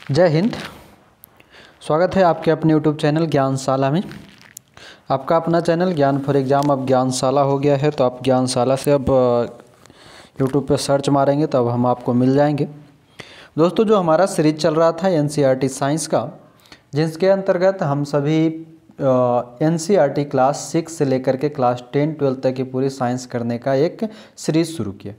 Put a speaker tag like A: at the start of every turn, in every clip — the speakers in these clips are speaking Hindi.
A: जय हिंद। स्वागत है आपके अपने यूट्यूब चैनल ज्ञानशाला में। आपका अपना चैनल ज्ञान फॉर एग्ज़ाम अब ज्ञानशाला हो गया है, तो आप ज्ञानशाला से अब यूट्यूब पे सर्च मारेंगे तो अब हम आपको मिल जाएंगे। दोस्तों, जो हमारा सीरीज चल रहा था एनसीईआरटी साइंस का, जिसके अंतर्गत हम सभी एनसीईआरटी क्लास 6 से लेकर के क्लास 10-12 तक की पूरी साइंस करने का एक सीरीज़ शुरू किया।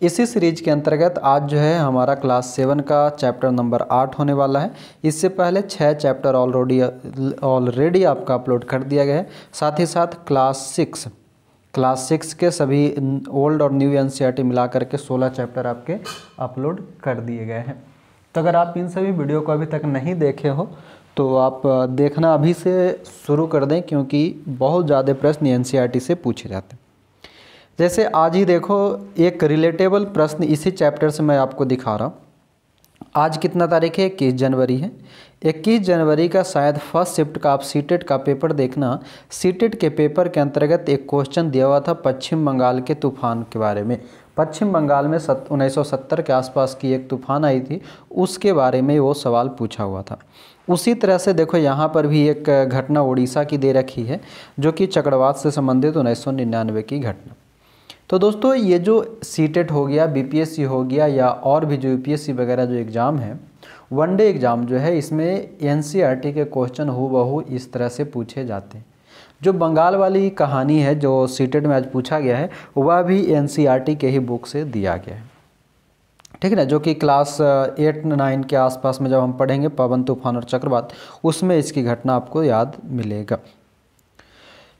A: इसी सीरीज के अंतर्गत आज जो है हमारा क्लास 7 का चैप्टर नंबर 8 होने वाला है। इससे पहले 6 चैप्टर ऑलरेडी आपका अपलोड कर दिया गया है। साथ ही साथ क्लास 6 के सभी ओल्ड और न्यू एनसीईआरटी मिला करके 16 चैप्टर आपके अपलोड कर दिए गए हैं। तो अगर आप इन सभी वीडियो को अभी तक नहीं देखे हो तो आप देखना अभी से शुरू कर दें, क्योंकि बहुत ज़्यादा प्रश्न एनसीईआरटी से पूछे जाते हैं। जैसे आज ही देखो, एक रिलेटेबल प्रश्न इसी चैप्टर से मैं आपको दिखा रहा हूँ। आज कितना तारीख है? 21 जनवरी है। 21 जनवरी का शायद फर्स्ट शिफ्ट का आप सीटेट का पेपर देखना। सीटेट के पेपर के अंतर्गत एक क्वेश्चन दिया हुआ था पश्चिम बंगाल के तूफान के बारे में। पश्चिम बंगाल में 1970 के आसपास की एक तूफान आई थी, उसके बारे में वो सवाल पूछा हुआ था। उसी तरह से देखो यहाँ पर भी एक घटना उड़ीसा की दे रखी है, जो कि चक्रवात से संबंधित 1999 की घटना। तो दोस्तों, ये जो सीटेट हो गया, बीपीएससी हो गया, या और भी जो यूपीएससी वगैरह जो एग्ज़ाम है, वनडे एग्ज़ाम जो है, इसमें एनसीईआरटी के क्वेश्चन हूबहू इस तरह से पूछे जाते हैं। जो बंगाल वाली कहानी है जो सीटेट में आज पूछा गया है, वह भी एनसीईआरटी के ही बुक से दिया गया है, ठीक है ना। जो कि क्लास 8-9 के आसपास में जब हम पढ़ेंगे पवन, तूफान और चक्रवात, उसमें इसकी घटना आपको याद मिलेगा।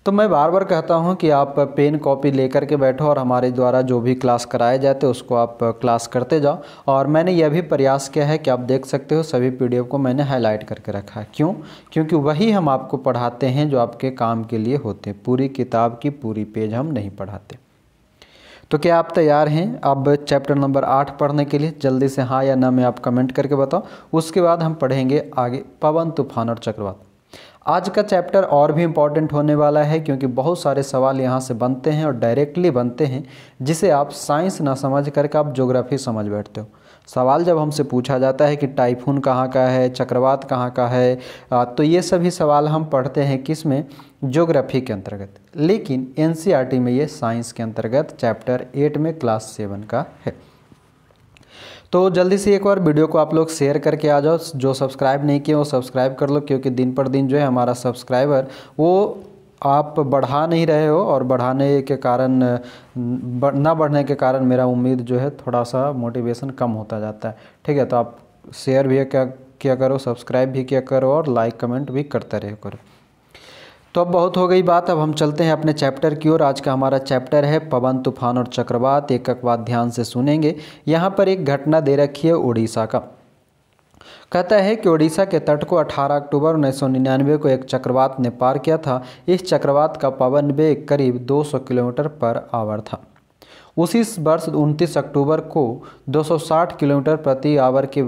A: तो मैं बार बार कहता हूं कि आप पेन कॉपी लेकर के बैठो और हमारे द्वारा जो भी क्लास कराए जाते हैं उसको आप क्लास करते जाओ। और मैंने यह भी प्रयास किया है कि आप देख सकते हो सभी पीडीएफ को मैंने हाईलाइट करके रखा है। क्यों? क्योंकि वही हम आपको पढ़ाते हैं जो आपके काम के लिए होते हैं। पूरी किताब की पूरी पेज हम नहीं पढ़ाते। तो क्या आप तैयार हैं अब चैप्टर नंबर 8 पढ़ने के लिए? जल्दी से हाँ या ना में आप कमेंट करके बताओ। उसके बाद हम पढ़ेंगे आगे पवन, तूफान और चक्रवात। आज का चैप्टर और भी इम्पॉर्टेंट होने वाला है, क्योंकि बहुत सारे सवाल यहाँ से बनते हैं और डायरेक्टली बनते हैं, जिसे आप साइंस ना समझ करके आप ज्योग्राफी समझ बैठते हो। सवाल जब हमसे पूछा जाता है कि टाइफून कहाँ का है, चक्रवात कहाँ का है, तो ये सभी सवाल हम पढ़ते हैं किस में? ज्योग्राफी के अंतर्गत। लेकिन एनसीईआरटी में ये साइंस के अंतर्गत चैप्टर 8 में क्लास 7 का है। तो जल्दी से एक बार वीडियो को आप लोग शेयर करके आ जाओ। जो सब्सक्राइब नहीं किए वो सब्सक्राइब कर लो, क्योंकि दिन पर दिन जो है हमारा सब्सक्राइबर वो आप बढ़ा नहीं रहे हो, और बढ़ाने के कारण ना बढ़ने के कारण मेरा उम्मीद जो है थोड़ा सा मोटिवेशन कम होता जाता है, ठीक है। तो आप शेयर भी किया करो, सब्सक्राइब भी किया करो और लाइक कमेंट भी करते रहे करो। तो अब बहुत हो गई बात, अब हम चलते हैं अपने चैप्टर की ओर। आज का हमारा चैप्टर है पवन, तूफान और चक्रवात। एक एक बात ध्यान से सुनेंगे। यहाँ पर एक घटना दे रखी है उड़ीसा का। कहता है कि उड़ीसा के तट को 18 अक्टूबर 1999 को एक चक्रवात ने पार किया था। इस चक्रवात का पवन वेग करीब 200 किलोमीटर पर आवर था। उसी वर्ष 29 अक्टूबर को 260 किलोमीटर प्रति आवर के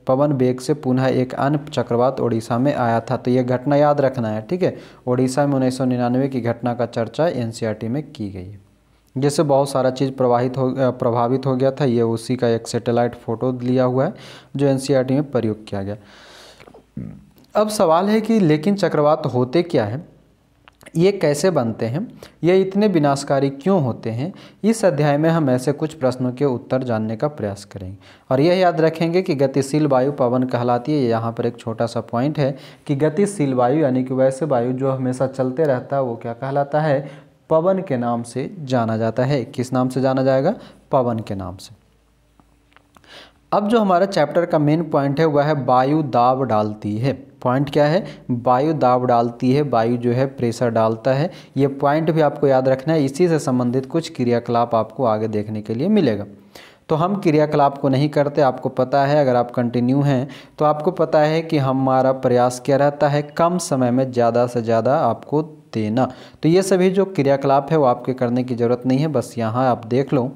A: पवन वेग से पुनः एक अन्य चक्रवात उड़ीसा में आया था। तो ये घटना याद रखना है, ठीक है। उड़ीसा में 1999 की घटना का चर्चा एनसीईआरटी में की गई है। जैसे बहुत सारा चीज़ प्रभावित हो गया था, ये उसी का एक सैटेलाइट फ़ोटो लिया हुआ है जो एनसीईआरटी में प्रयोग किया गया। अब सवाल है कि लेकिन चक्रवात होते क्या है, ये कैसे बनते हैं, ये इतने विनाशकारी क्यों होते हैं? इस अध्याय में हम ऐसे कुछ प्रश्नों के उत्तर जानने का प्रयास करेंगे। और यह याद रखेंगे कि गतिशील वायु पवन कहलाती है। यहाँ पर एक छोटा सा पॉइंट है कि गतिशील वायु यानी कि वैसे वायु जो हमेशा चलते रहता है वो क्या कहलाता है? पवन के नाम से जाना जाता है। किस नाम से जाना जाएगा? पवन के नाम से। अब जो हमारा चैप्टर का मेन पॉइंट है वह है वायु दाब डालती है। पॉइंट क्या है? वायु दाब डालती है, वायु जो है प्रेशर डालता है। ये पॉइंट भी आपको याद रखना है। इसी से संबंधित कुछ क्रियाकलाप आपको आगे देखने के लिए मिलेगा। तो हम क्रियाकलाप को नहीं करते, आपको पता है। अगर आप कंटिन्यू हैं तो आपको पता है कि हमारा प्रयास क्या रहता है? कम समय में ज़्यादा से ज़्यादा आपको देना। तो ये सभी जो क्रियाकलाप है वो आपके करने की ज़रूरत नहीं है, बस यहाँ आप देख लो।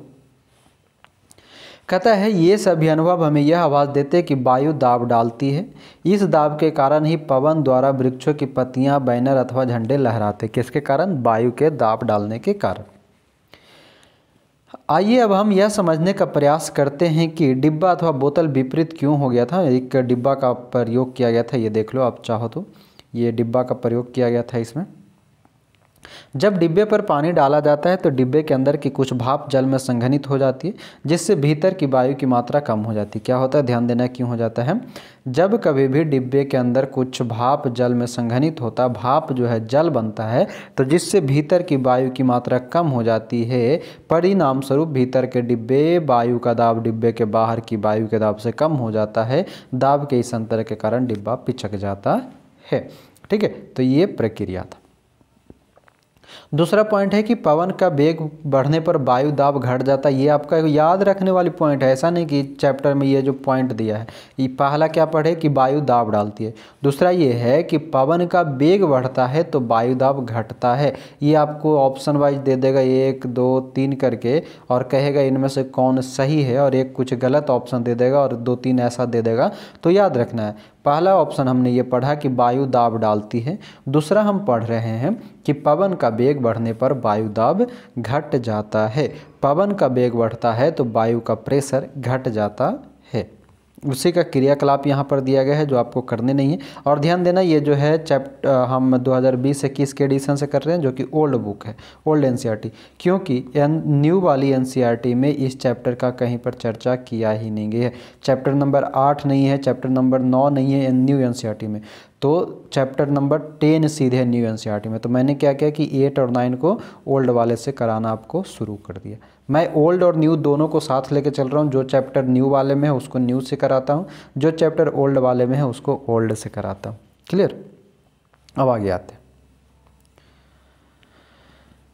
A: कहता है ये सभी अनुभव हमें यह आवाज़ देते हैं कि वायु दाब डालती है। इस दाब के कारण ही पवन द्वारा वृक्षों की पत्तियां, बैनर अथवा झंडे लहराते। किसके कारण? वायु के दाब डालने के कारण। आइए अब हम यह समझने का प्रयास करते हैं कि डिब्बा अथवा बोतल विपरीत क्यों हो गया था। एक डिब्बा का प्रयोग किया गया था, ये देख लो आप चाहो तो, ये डिब्बा का प्रयोग किया गया था। इसमें जब डिब्बे पर पानी डाला जाता है तो डिब्बे के अंदर की कुछ भाप जल में संघनित हो जाती है, जिससे भीतर की वायु की मात्रा कम हो जाती है। क्या होता है, ध्यान देना क्यों हो जाता है। जब कभी भी डिब्बे के अंदर कुछ भाप जल में संघनित होता, भाप जो है जल बनता है, तो जिससे भीतर की वायु की मात्रा कम हो जाती है, परिणाम स्वरूप भीतर के डिब्बे वायु का दाब डिब्बे के बाहर की वायु के दाब से कम हो जाता है। दाब के इस अंतर के कारण डिब्बा पिचक जाता है। ठीक है, तो ये प्रक्रिया था। दूसरा पॉइंट है कि पवन का वेग बढ़ने पर वायु दाब घट जाता है। ये आपका याद रखने वाली पॉइंट है, ऐसा नहीं कि चैप्टर में ये जो पॉइंट दिया है, ये पहला क्या पढ़े कि वायु दाब डालती है, दूसरा ये है कि पवन का वेग बढ़ता है तो वायु दाब घटता है। ये आपको ऑप्शन वाइज दे देगा 1 2 3 करके, और कहेगा इनमें से कौन सही है, और एक कुछ गलत ऑप्शन दे देगा और 2 3 ऐसा दे देगा। तो याद रखना है, पहला ऑप्शन हमने ये पढ़ा कि वायु दाब डालती है, दूसरा हम पढ़ रहे हैं कि पवन का वेग बढ़ने पर वायु दाब घट जाता है। पवन का वेग बढ़ता है तो वायु का प्रेशर घट जाता है। उसी का क्रियाकलाप यहाँ पर दिया गया है जो आपको करने नहीं है। और ध्यान देना, ये जो है हम 2020-21 के एडिशन से कर रहे हैं, जो कि ओल्ड बुक है, ओल्ड एनसीईआरटी, क्योंकि न्यू वाली एनसीईआरटी में इस चैप्टर का कहीं पर चर्चा किया ही नहीं गया है। चैप्टर नंबर 8 नहीं है, चैप्टर नंबर 9 नहीं है न्यू एनसीईआरटी में, तो चैप्टर नंबर 10 सीधे न्यू एनसीईआरटी में। तो मैंने क्या किया कि 8 और 9 को ओल्ड वाले से कराना आपको शुरू कर दिया। मैं ओल्ड और न्यू दोनों को साथ लेके चल रहा हूँ। जो चैप्टर न्यू वाले में है उसको न्यू से कराता हूँ, जो चैप्टर ओल्ड वाले में है उसको ओल्ड से कराता हूँ। क्लियर। अब आगे आते हैं।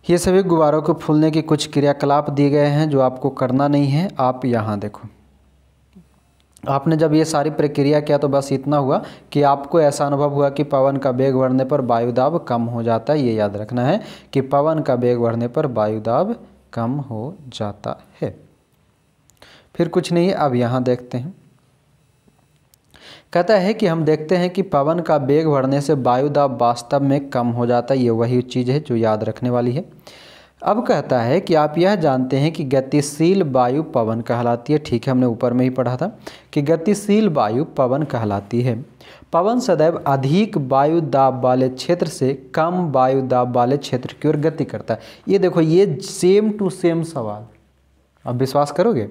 A: ये सभी गुब्बारों को फूलने की कुछ क्रियाकलाप दिए गए हैं जो आपको करना नहीं है। आप यहाँ देखो, आपने जब ये सारी प्रक्रिया किया तो बस इतना हुआ कि आपको ऐसा अनुभव हुआ कि पवन का वेग बढ़ने पर वायु दाब कम हो जाता है। ये याद रखना है कि पवन का वेग बढ़ने पर वायु दाब कम हो जाता है। फिर कुछ नहीं है। अब यहाँ देखते हैं, कहता है कि हम देखते हैं कि पवन का वेग बढ़ने से वायु दाब वास्तव में कम हो जाता है। ये वही चीज़ है जो याद रखने वाली है। अब कहता है कि आप यह जानते हैं कि गतिशील वायु पवन कहलाती है। ठीक है, हमने ऊपर में ही पढ़ा था कि गतिशील वायु पवन कहलाती है। पवन सदैव अधिक वायु दाब वाले क्षेत्र से कम वायु दाब वाले क्षेत्र की ओर गति करता है। ये देखो, ये सेम टू सेम सवाल, अब विश्वास करोगे,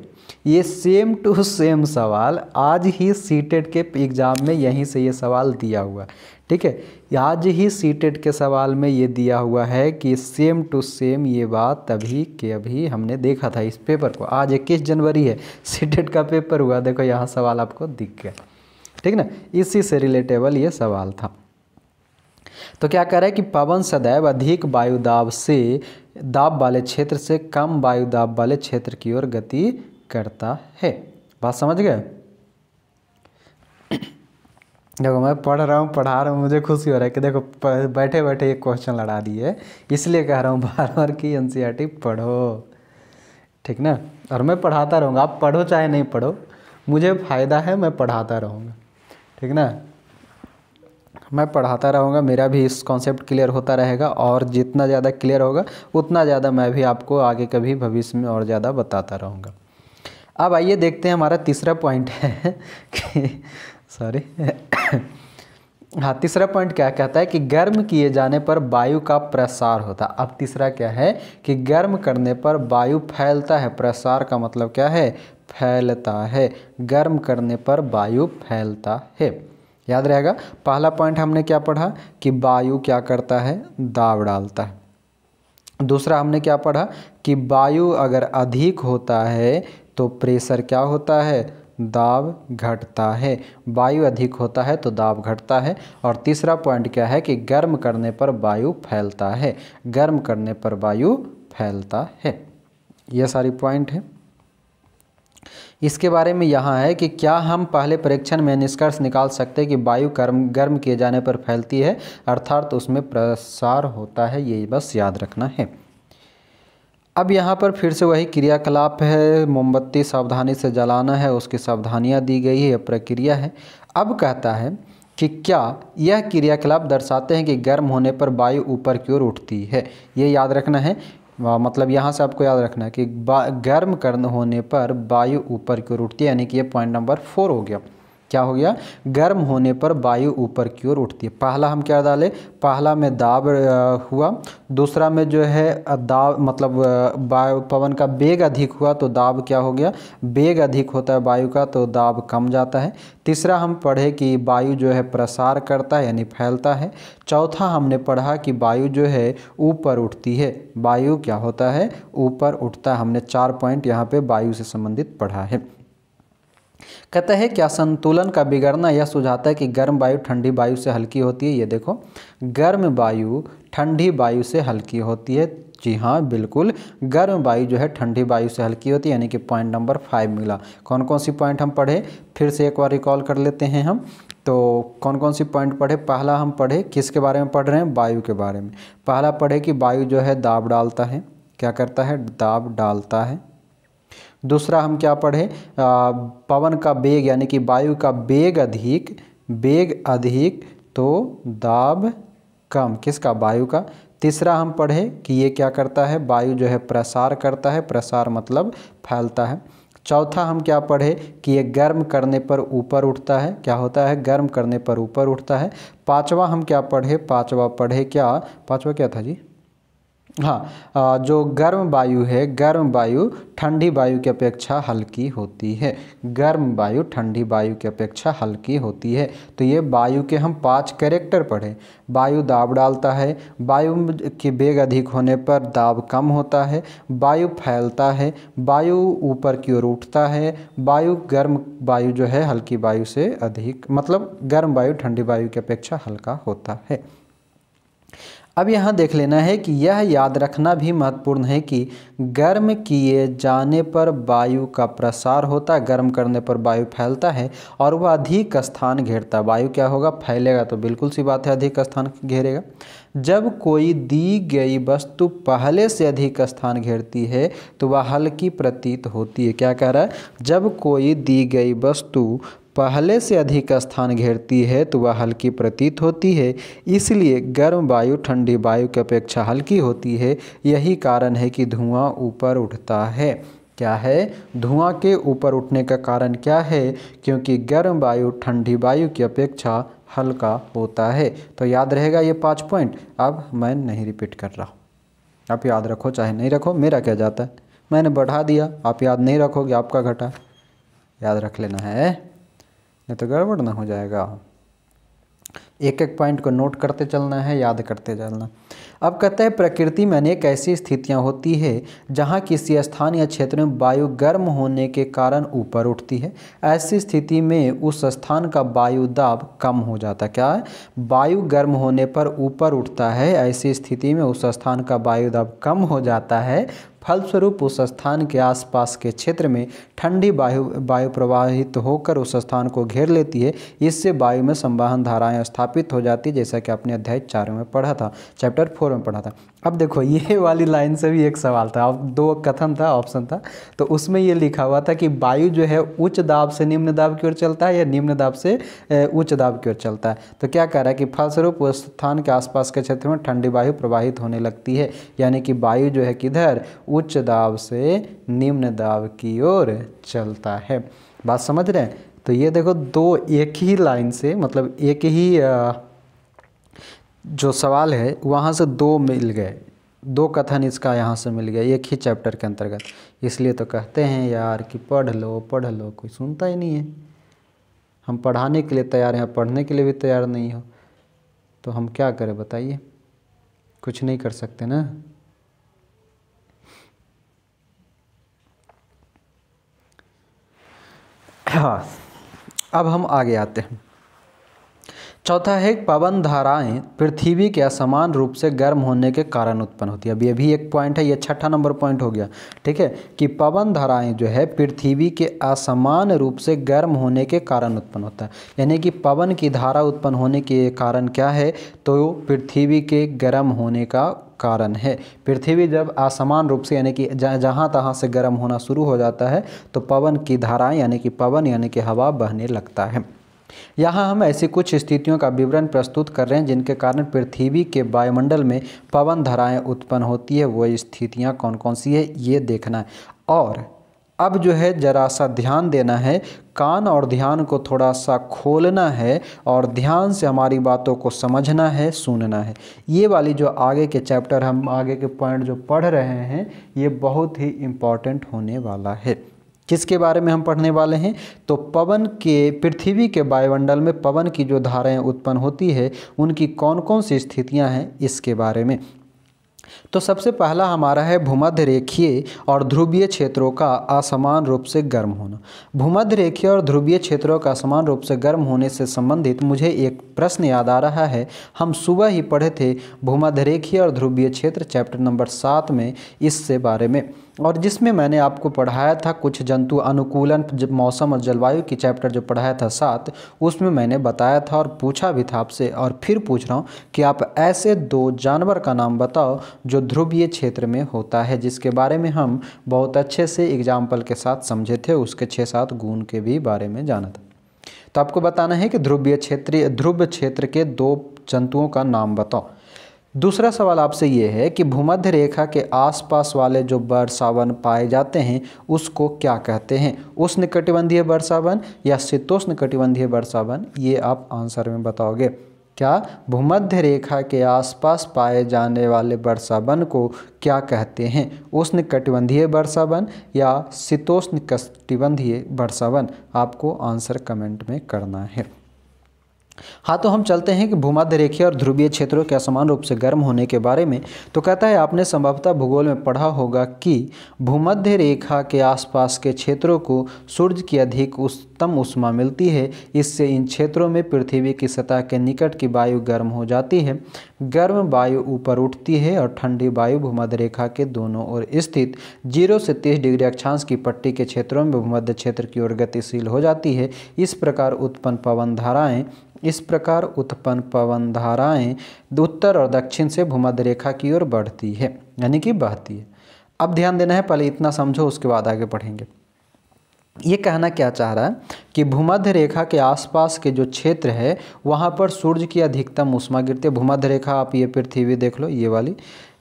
A: ये सेम टू सेम सवाल आज ही सीटेट के एग्ज़ाम में यहीं से ये सवाल दिया हुआ है। ठीक है, आज ही सीटेट के सवाल में ये दिया हुआ है कि सेम टू सेम ये बात अभी के अभी हमने देखा था इस पेपर को। आज 21 जनवरी है, सीटेट का पेपर हुआ, देखो यहाँ सवाल आपको दिख गया। ठीक ना, इसी से रिलेटेबल ये सवाल था। तो क्या कह रहा है कि पवन सदैव अधिक वायु दाब से दाब वाले क्षेत्र से कम वायु दाब वाले क्षेत्र की ओर गति करता है। बात समझ गए। देखो मैं पढ़ा रहा हूँ, मुझे खुशी हो रहा है कि देखो बैठे बैठे एक क्वेश्चन लड़ा दिए, इसलिए कह रहा हूँ बार बार की एनसीईआरटी पढ़ो। ठीक ना, और मैं पढ़ाता रहूँगा, आप पढ़ो चाहे नहीं पढ़ो, मुझे फ़ायदा है, मैं पढ़ाता रहूँगा। ठीक ना, मैं पढ़ाता रहूँगा, मेरा भी इस कॉन्सेप्ट क्लियर होता रहेगा, और जितना ज़्यादा क्लियर होगा उतना ज़्यादा मैं भी आपको आगे कभी भविष्य में और ज़्यादा बताता रहूँगा। अब आइए देखते हैं, हमारा तीसरा पॉइंट है कि सॉरी हाँ, तीसरा पॉइंट क्या कहता है कि गर्म किए जाने पर वायु का प्रसार होता है। अब तीसरा क्या है कि गर्म करने पर वायु फैलता है। प्रसार का मतलब क्या है, फैलता है। गर्म करने पर वायु फैलता है, याद रहेगा। पहला पॉइंट हमने क्या पढ़ा कि वायु क्या करता है, दाब डालता है। दूसरा हमने क्या पढ़ा कि वायु अगर अधिक होता है तो प्रेशर क्या होता है, दाब घटता है। वायु अधिक होता है तो दाब घटता है। और तीसरा पॉइंट क्या है कि गर्म करने पर वायु फैलता है। गर्म करने पर वायु फैलता है। ये सारी पॉइंट है। इसके बारे में यहाँ है कि क्या हम पहले परीक्षण में निष्कर्ष निकाल सकते हैं कि वायु गर्म किए जाने पर फैलती है, अर्थात उसमें प्रसार होता है। ये बस याद रखना है। अब यहाँ पर फिर से वही क्रियाकलाप है, मोमबत्ती सावधानी से जलाना है, उसकी सावधानियाँ दी गई है, प्रक्रिया है। अब कहता है कि क्या यह क्रियाकलाप दर्शाते हैं कि गर्म होने पर वायु ऊपर की ओर उठती है। ये याद रखना है। मतलब यहाँ से आपको याद रखना है कि गर्म करने होने पर वायु ऊपर की ओर उठती है, यानी कि ये पॉइंट नंबर 4 हो गया। क्या हो गया? गर्म होने पर वायु ऊपर की ओर उठती है। पहला हम क्या डाले? पहला में दाब हुआ, दूसरा में जो है दाब मतलब वायु पवन का वेग अधिक हुआ तो दाब क्या हो गया? वेग अधिक होता है वायु का तो दाब कम जाता है। तीसरा हम पढ़े कि वायु जो है प्रसार करता है यानी फैलता है। चौथा हमने पढ़ा कि वायु जो है ऊपर उठती है। वायु क्या होता है? ऊपर उठता है। हमने 4 पॉइंट यहाँ पे वायु से संबंधित पढ़ा है। कहता है क्या संतुलन का बिगड़ना यह सुझाता है कि गर्म वायु ठंडी वायु से हल्की होती है? ये देखो, गर्म वायु ठंडी वायु से हल्की होती है। जी हाँ, बिल्कुल, गर्म वायु जो है ठंडी वायु से हल्की होती है, यानी कि पॉइंट नंबर 5 मिला। कौन कौन सी पॉइंट हम पढ़े? फिर से एक बार रिकॉल कर लेते हैं हम। तो कौन कौन सी पॉइंट पढ़े? पहला हम पढ़े, किसके बारे में पढ़ रहे हैं? वायु के बारे में। पहला पढ़े कि वायु जो है दाब डालता है। क्या करता है? दाब डालता है। दूसरा हम क्या पढ़े? पवन का वेग यानी कि वायु का वेग अधिक तो दाब कम। किसका? वायु का। तीसरा हम पढ़े कि ये क्या करता है? वायु जो है प्रसार करता है। प्रसार मतलब फैलता है। चौथा हम क्या पढ़े कि ये गर्म करने पर ऊपर उठता है। क्या होता है? गर्म करने पर ऊपर उठता है। पांचवा हम क्या पढ़े? पांचवा क्या था जी? हाँ, जो गर्म वायु है, गर्म वायु ठंडी वायु की अपेक्षा हल्की होती है। गर्म वायु ठंडी वायु की अपेक्षा हल्की होती है। तो ये वायु के हम 5 कैरेक्टर पढ़े। वायु दाब डालता है, वायु के वेग अधिक होने पर दाब कम होता है, वायु फैलता है, वायु ऊपर की ओर उठता है, गर्म वायु जो है हल्की वायु से अधिक, मतलब गर्म वायु ठंडी वायु की अपेक्षा हल्का होता है। अब यहाँ देख लेना है कि यह याद रखना भी महत्वपूर्ण है कि गर्म किए जाने पर वायु का प्रसार होता है, गर्म करने पर वायु फैलता है और वह अधिक स्थान घेरता है। वायु क्या होगा? फैलेगा, तो बिल्कुल सी बात है अधिक स्थान घेरेगा। जब कोई दी गई वस्तु पहले से अधिक स्थान घेरती है तो वह हल्की प्रतीत होती है। क्या कह रहा है? जब कोई दी गई वस्तु पहले से अधिक स्थान घेरती है तो वह हल्की प्रतीत होती है। इसलिए गर्म वायु ठंडी वायु की अपेक्षा हल्की होती है। यही कारण है कि धुआं ऊपर उठता है। क्या है? धुआं के ऊपर उठने का कारण क्या है? क्योंकि गर्म वायु ठंडी वायु की अपेक्षा हल्का होता है। तो याद रहेगा ये 5 पॉइंट। अब मैं नहीं रिपीट कर रहा हूँ, आप याद रखो चाहे नहीं रखो, मेरा क्या जाता है। मैंने बढ़ा दिया, आप याद नहीं रखोगे, आपका घटा। याद रख लेना है, नहीं तो गड़बड़ ना हो जाएगा। एक एक पॉइंट को नोट करते चलना है, याद करते चलना। अब कहते हैं प्रकृति में अनेक ऐसी स्थितियां होती है जहां किसी स्थान या क्षेत्र में वायु गर्म होने के कारण ऊपर उठती है। ऐसी स्थिति में उस स्थान का वायु दाब कम हो जाता है। क्या है? वायु गर्म होने पर ऊपर उठता है, ऐसी स्थिति में उस स्थान का वायु दाब कम हो जाता है। फलस्वरूप उस स्थान के आसपास के क्षेत्र में ठंडी वायु प्रवाहित होकर उस स्थान को घेर लेती है। इससे वायु में संवहन धाराएं स्थापित हो जाती है, जैसा कि आपने अध्याय 4 में पढ़ा था, चैप्टर 4 में पढ़ा था। अब देखो ये वाली लाइन से भी एक सवाल था, अब 2 कथन था, ऑप्शन था, तो उसमें ये लिखा हुआ था कि वायु जो है उच्च दाब से निम्न दाब की ओर चलता है या निम्न दाब से उच्च दाब की ओर चलता है। तो क्या कह रहा है कि फलस्वरूप उस स्थान के आसपास के क्षेत्र में ठंडी वायु प्रवाहित होने लगती है, यानी कि वायु जो है किधर? उच्च दाब से निम्न दाब की ओर चलता है। बात समझ रहे हैं? तो ये देखो 2 एक ही लाइन से, मतलब एक ही जो सवाल है वहाँ से 2 मिल गए, 2 कथन इसका यहाँ से मिल गया एक ही चैप्टर के अंतर्गत। इसलिए तो कहते हैं यार कि पढ़ लो, कोई सुनता ही नहीं है। हम पढ़ाने के लिए तैयार हैं, पढ़ने के लिए भी तैयार नहीं हो, तो हम क्या करें बताइए? कुछ नहीं कर सकते ना। हाँ, अब हम आगे आते हैं। चौथा है पवन धाराएं पृथ्वी के असमान रूप से गर्म होने के कारण उत्पन्न होती है। अभी अभी एक पॉइंट है, ये 6ठा नंबर पॉइंट हो गया, ठीक है, कि पवन धाराएं जो है पृथ्वी के असमान रूप से गर्म होने के कारण उत्पन्न होता है। यानी कि पवन की धारा उत्पन्न होने के कारण क्या है? तो पृथ्वी के गर्म होने का कारण है। पृथ्वी जब असमान रूप से यानी कि जहाँ तहाँ से गर्म होना शुरू हो जाता है तो पवन की धाराएं यानी कि पवन यानी कि हवा बहने लगता है। यहाँ हम ऐसी कुछ स्थितियों का विवरण प्रस्तुत कर रहे हैं जिनके कारण पृथ्वी के वायुमंडल में पवन धाराएं उत्पन्न होती है। वो स्थितियाँ कौन कौन सी है ये देखना है। और अब जो है ज़रा सा ध्यान देना है, कान और ध्यान को थोड़ा सा खोलना है और ध्यान से हमारी बातों को समझना है, सुनना है। ये वाली जो आगे के चैप्टर, हम आगे के पॉइंट जो पढ़ रहे हैं, ये बहुत ही इम्पॉर्टेंट होने वाला है। किसके बारे में हम पढ़ने वाले हैं? तो पवन के, पृथ्वी के वायुमंडल में पवन की जो धाराएं उत्पन्न होती है उनकी कौन कौन सी स्थितियां हैं इसके बारे में। तो सबसे पहला हमारा है भूमध्य रेखीय और ध्रुवीय क्षेत्रों का असमान रूप से गर्म होना। भूमध्य रेखीय और ध्रुवीय क्षेत्रों का असमान रूप से गर्म होने से संबंधित मुझे एक प्रश्न याद आ रहा है। हम सुबह ही पढ़े थे भूमध्य रेखीय और ध्रुवीय क्षेत्र चैप्टर नंबर 7 में इससे बारे में, और जिसमें मैंने आपको पढ़ाया था कुछ जंतु अनुकूलन, जब मौसम और जलवायु की चैप्टर जो पढ़ाया था 7, उसमें मैंने बताया था और पूछा भी था आपसे, और फिर पूछ रहा हूँ कि आप ऐसे 2 जानवर का नाम बताओ जो ध्रुवीय क्षेत्र में होता है, जिसके बारे में हम बहुत अच्छे से एग्जाम्पल के साथ समझे थे, उसके 6-7 गुण के भी बारे में जाना था। तो आपको बताना है कि ध्रुव क्षेत्र के 2 जंतुओं का नाम बताओ। दूसरा सवाल आपसे ये है कि भूमध्य रेखा के आसपास वाले जो वर्षावन पाए जाते हैं उसको क्या कहते हैं? उष्णकटिबंधीय वर्षावन या शीतोष्णकटिबंधीय वर्षावन? ये आप आंसर में बताओगे। क्या भूमध्य रेखा के आसपास पाए जाने वाले वर्षावन को क्या कहते हैं? उष्णकटिबंधीय वर्षावन या शीतोष्णकटिबंधीय वर्षावन? आपको आंसर कमेंट में करना है। हाँ, तो हम चलते हैं कि भूमध्य रेखीय और ध्रुवीय क्षेत्रों के असमान रूप से गर्म होने के बारे में। तो कहता है आपने संभवतः भूगोल में पढ़ा होगा कि भूमध्य रेखा के आसपास के क्षेत्रों को सूर्य की अधिक उच्चतम ऊष्मा मिलती है। इससे इन क्षेत्रों में पृथ्वी की सतह के निकट की वायु गर्म हो जाती है। गर्म वायु ऊपर उठती है और ठंडी वायु भूमध्य रेखा के दोनों ओर स्थित 0 से 30 डिग्री अक्षांश की पट्टी के क्षेत्रों में भूमध्य क्षेत्र की ओर गतिशील हो जाती है। इस प्रकार उत्पन्न पवन धाराएं उत्तर और दक्षिण से भूमध्य रेखा की ओर बढ़ती है, यानी कि बहती है। अब ध्यान देना है, पहले इतना समझो उसके बाद आगे पढ़ेंगे। ये कहना क्या चाह रहा है कि भूमध्य रेखा के आसपास के जो क्षेत्र है वहाँ पर सूर्य की अधिकतम ऊष्मा गिरती है। भूमध्य रेखा, आप ये पृथ्वी देख लो, ये वाली,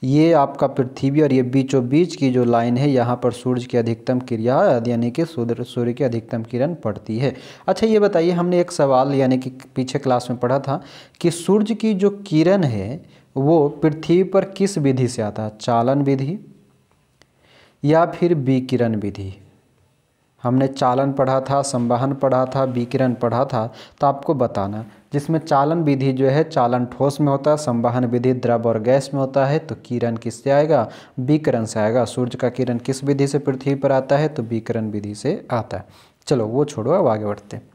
A: ये आपका पृथ्वी, और ये बीचों बीच की जो लाइन है यहाँ पर सूर्य की अधिकतम क्रिया यानी कि सूर्य की अधिकतम किरण पड़ती है। अच्छा, ये बताइए, हमने एक सवाल यानी कि पीछे क्लास में पढ़ा था कि सूर्य की जो किरण है वो पृथ्वी पर किस विधि से आता है? चालन विधि या फिर विकिरण विधि? हमने चालन पढ़ा था, संवहन पढ़ा था, विकिरण पढ़ा था। तो आपको बताना, जिसमें चालन विधि जो है चालन ठोस में होता है, संवहन विधि द्रव और गैस में होता है। तो किरण किससे आएगा? विकिरण से आएगा। सूर्य का किरण किस विधि से पृथ्वी पर आता है? तो विकिरण विधि से आता है। चलो वो छोड़ो, अब आगे बढ़ते हैं।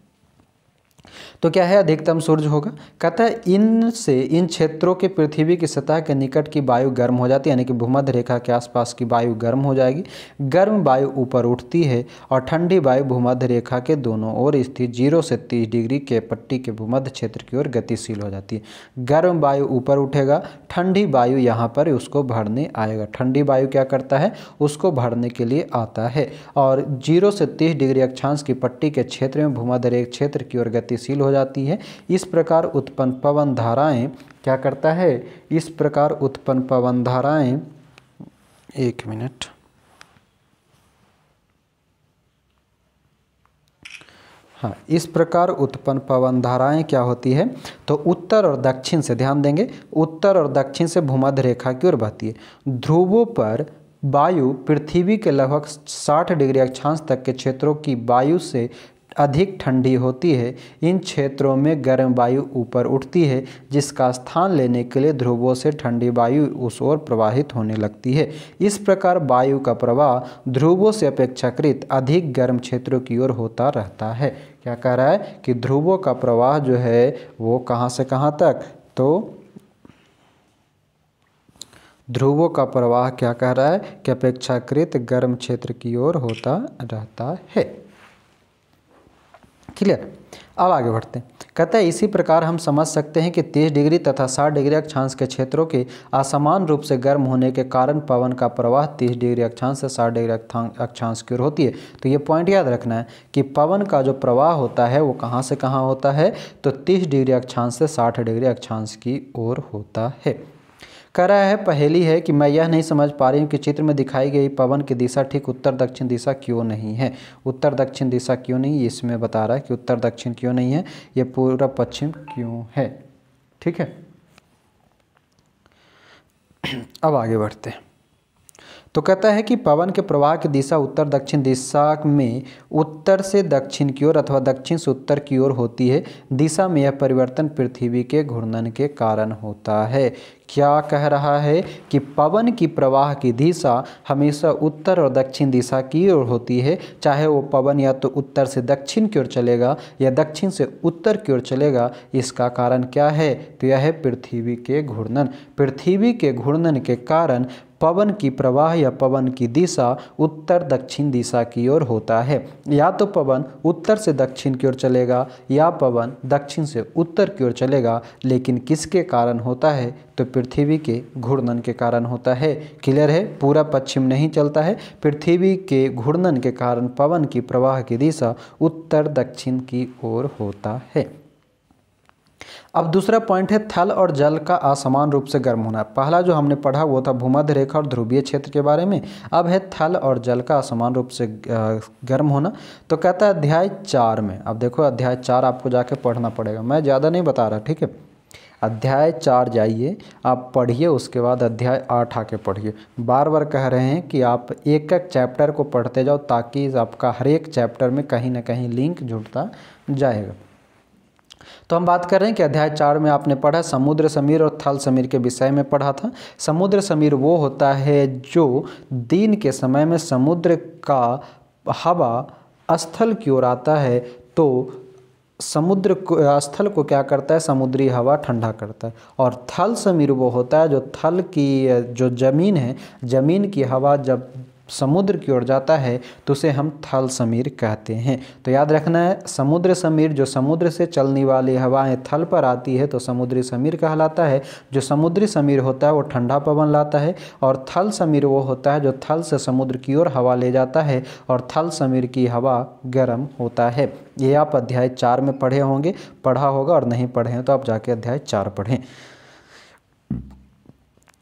A: तो क्या है? अधिकतम सूर्य होगा। कहता है इन क्षेत्रों के पृथ्वी की सतह के निकट की वायु गर्म हो जाती है, यानी कि भूमध्य रेखा के आसपास की वायु गर्म हो जाएगी। गर्म वायु ऊपर उठती है और ठंडी वायु भूमध्य रेखा के दोनों ओर स्थित 0 से 30 डिग्री के पट्टी के भूमध्य क्षेत्र की ओर गतिशील हो जाती है। गर्म वायु ऊपर उठेगा, ठंडी वायु यहाँ पर उसको भरने आएगा। ठंडी वायु क्या करता है? उसको भरने के लिए आता है। और 0 से 30 डिग्री अक्षांश की पट्टी के क्षेत्र में भूमध्य रेखा क्षेत्र की ओर गतिशील हो जाती है। इस प्रकार उत्पन्न पवन धाराएं क्या करता है? इस प्रकार उत्पन्न पवन धाराएं, एक मिनट, हाँ, इस प्रकार उत्पन्न पवन धाराएं क्या होती है? तो उत्तर और दक्षिण से, ध्यान देंगे, उत्तर और दक्षिण से भूमध्य रेखा की ओर बहती है। ध्रुवों पर वायु पृथ्वी के लगभग 60 डिग्री अक्षांश तक के क्षेत्रों की वायु से अधिक ठंडी होती है। इन क्षेत्रों में गर्म वायु ऊपर उठती है, जिसका स्थान लेने के लिए ध्रुवों से ठंडी वायु उस ओर प्रवाहित होने लगती है। इस प्रकार वायु का प्रवाह ध्रुवों से अपेक्षाकृत अधिक गर्म क्षेत्रों की ओर होता रहता है। क्या कह रहा है कि ध्रुवों का प्रवाह जो है वो कहाँ से कहाँ तक? तो ध्रुवों का प्रवाह क्या कह रहा है कि अपेक्षाकृत गर्म क्षेत्र की ओर होता रहता है। क्लियर? अब आगे बढ़ते हैं। कहता है इसी प्रकार हम समझ सकते हैं कि 30 डिग्री तथा 60 डिग्री अक्षांश के क्षेत्रों के असमान रूप से गर्म होने के कारण पवन का प्रवाह 30 डिग्री अक्षांश से 60 डिग्री अक्षांश की ओर होती है। तो ये पॉइंट याद रखना है कि पवन का जो प्रवाह होता है वो कहाँ से कहाँ होता है, तो 30 डिग्री अक्षांश से 60 डिग्री अक्षांश की ओर होता है। कह रहा है पहेली है कि मैं यह नहीं समझ पा रही हूँ कि चित्र में दिखाई गई पवन की दिशा ठीक उत्तर दक्षिण दिशा क्यों नहीं है। उत्तर दक्षिण दिशा क्यों नहीं, ये इसमें बता रहा है कि उत्तर दक्षिण क्यों नहीं है, ये पूर्व पश्चिम क्यों है। ठीक है, अब आगे बढ़ते हैं। तो कहता है कि पवन के प्रवाह की दिशा उत्तर दक्षिण दिशा में उत्तर से दक्षिण की ओर अथवा दक्षिण से उत्तर की ओर होती है। दिशा में यह परिवर्तन पृथ्वी के घूर्णन के कारण होता है। क्या कह रहा है कि पवन की प्रवाह की दिशा हमेशा उत्तर और दक्षिण दिशा की ओर होती है, चाहे वो पवन या तो उत्तर से दक्षिण की ओर चलेगा या दक्षिण से उत्तर की ओर चलेगा। इसका कारण क्या है, तो यह है पृथ्वी के घूर्णन। पृथ्वी के घूर्णन के कारण पवन की प्रवाह या पवन की दिशा उत्तर दक्षिण दिशा की ओर होता है। या तो पवन उत्तर से दक्षिण की ओर चलेगा या पवन दक्षिण से उत्तर की ओर चलेगा, लेकिन किसके कारण होता है, तो पृथ्वी के घूर्णन के कारण होता है। क्लियर है, पूरा पश्चिम नहीं चलता है, पृथ्वी के घूर्णन के कारण पवन की प्रवाह की दिशा उत्तर दक्षिण की ओर होता है। अब दूसरा पॉइंट है थल और जल का असमान रूप से गर्म होना। पहला जो हमने पढ़ा वो था भूमध्य रेखा और ध्रुवीय क्षेत्र के बारे में, अब है थल और जल का असमान रूप से गर्म होना। तो कहता है अध्याय 4 में, अब देखो अध्याय 4 आपको जाके पढ़ना पड़ेगा, मैं ज़्यादा नहीं बता रहा, ठीक है। अध्याय 4 जाइए, आप पढ़िए, उसके बाद अध्याय 8 आके पढ़िए। बार बार कह रहे हैं कि आप एक एक चैप्टर को पढ़ते जाओ ताकि आपका हर एक चैप्टर में कहीं ना कहीं लिंक जुड़ता जाएगा। तो हम बात कर रहे हैं कि अध्याय 4 में आपने पढ़ा समुद्र समीर और थल समीर के विषय में पढ़ा था। समुद्र समीर वो होता है जो दिन के समय में समुद्र का हवा स्थल की ओर आता है, तो समुद्र को स्थल को क्या करता है, समुद्री हवा ठंडा करता है। और थल समीर वो होता है जो थल की जो ज़मीन है, ज़मीन की हवा जब समुद्र की ओर जाता है तो उसे हम थल समीर कहते हैं। तो याद रखना है, समुद्र समीर जो समुद्र से चलने वाली हवाएं थल पर आती है तो समुद्री समीर कहलाता है। जो समुद्री समीर होता है वो ठंडा पवन लाता है, और थल समीर वो होता है जो थल से समुद्र की ओर हवा ले जाता है, और थल समीर की हवा गर्म होता है। ये आप अध्याय 4 में पढ़े होंगे, पढ़ा होगा, और नहीं पढ़े हैं तो आप जाके अध्याय 4 पढ़ें।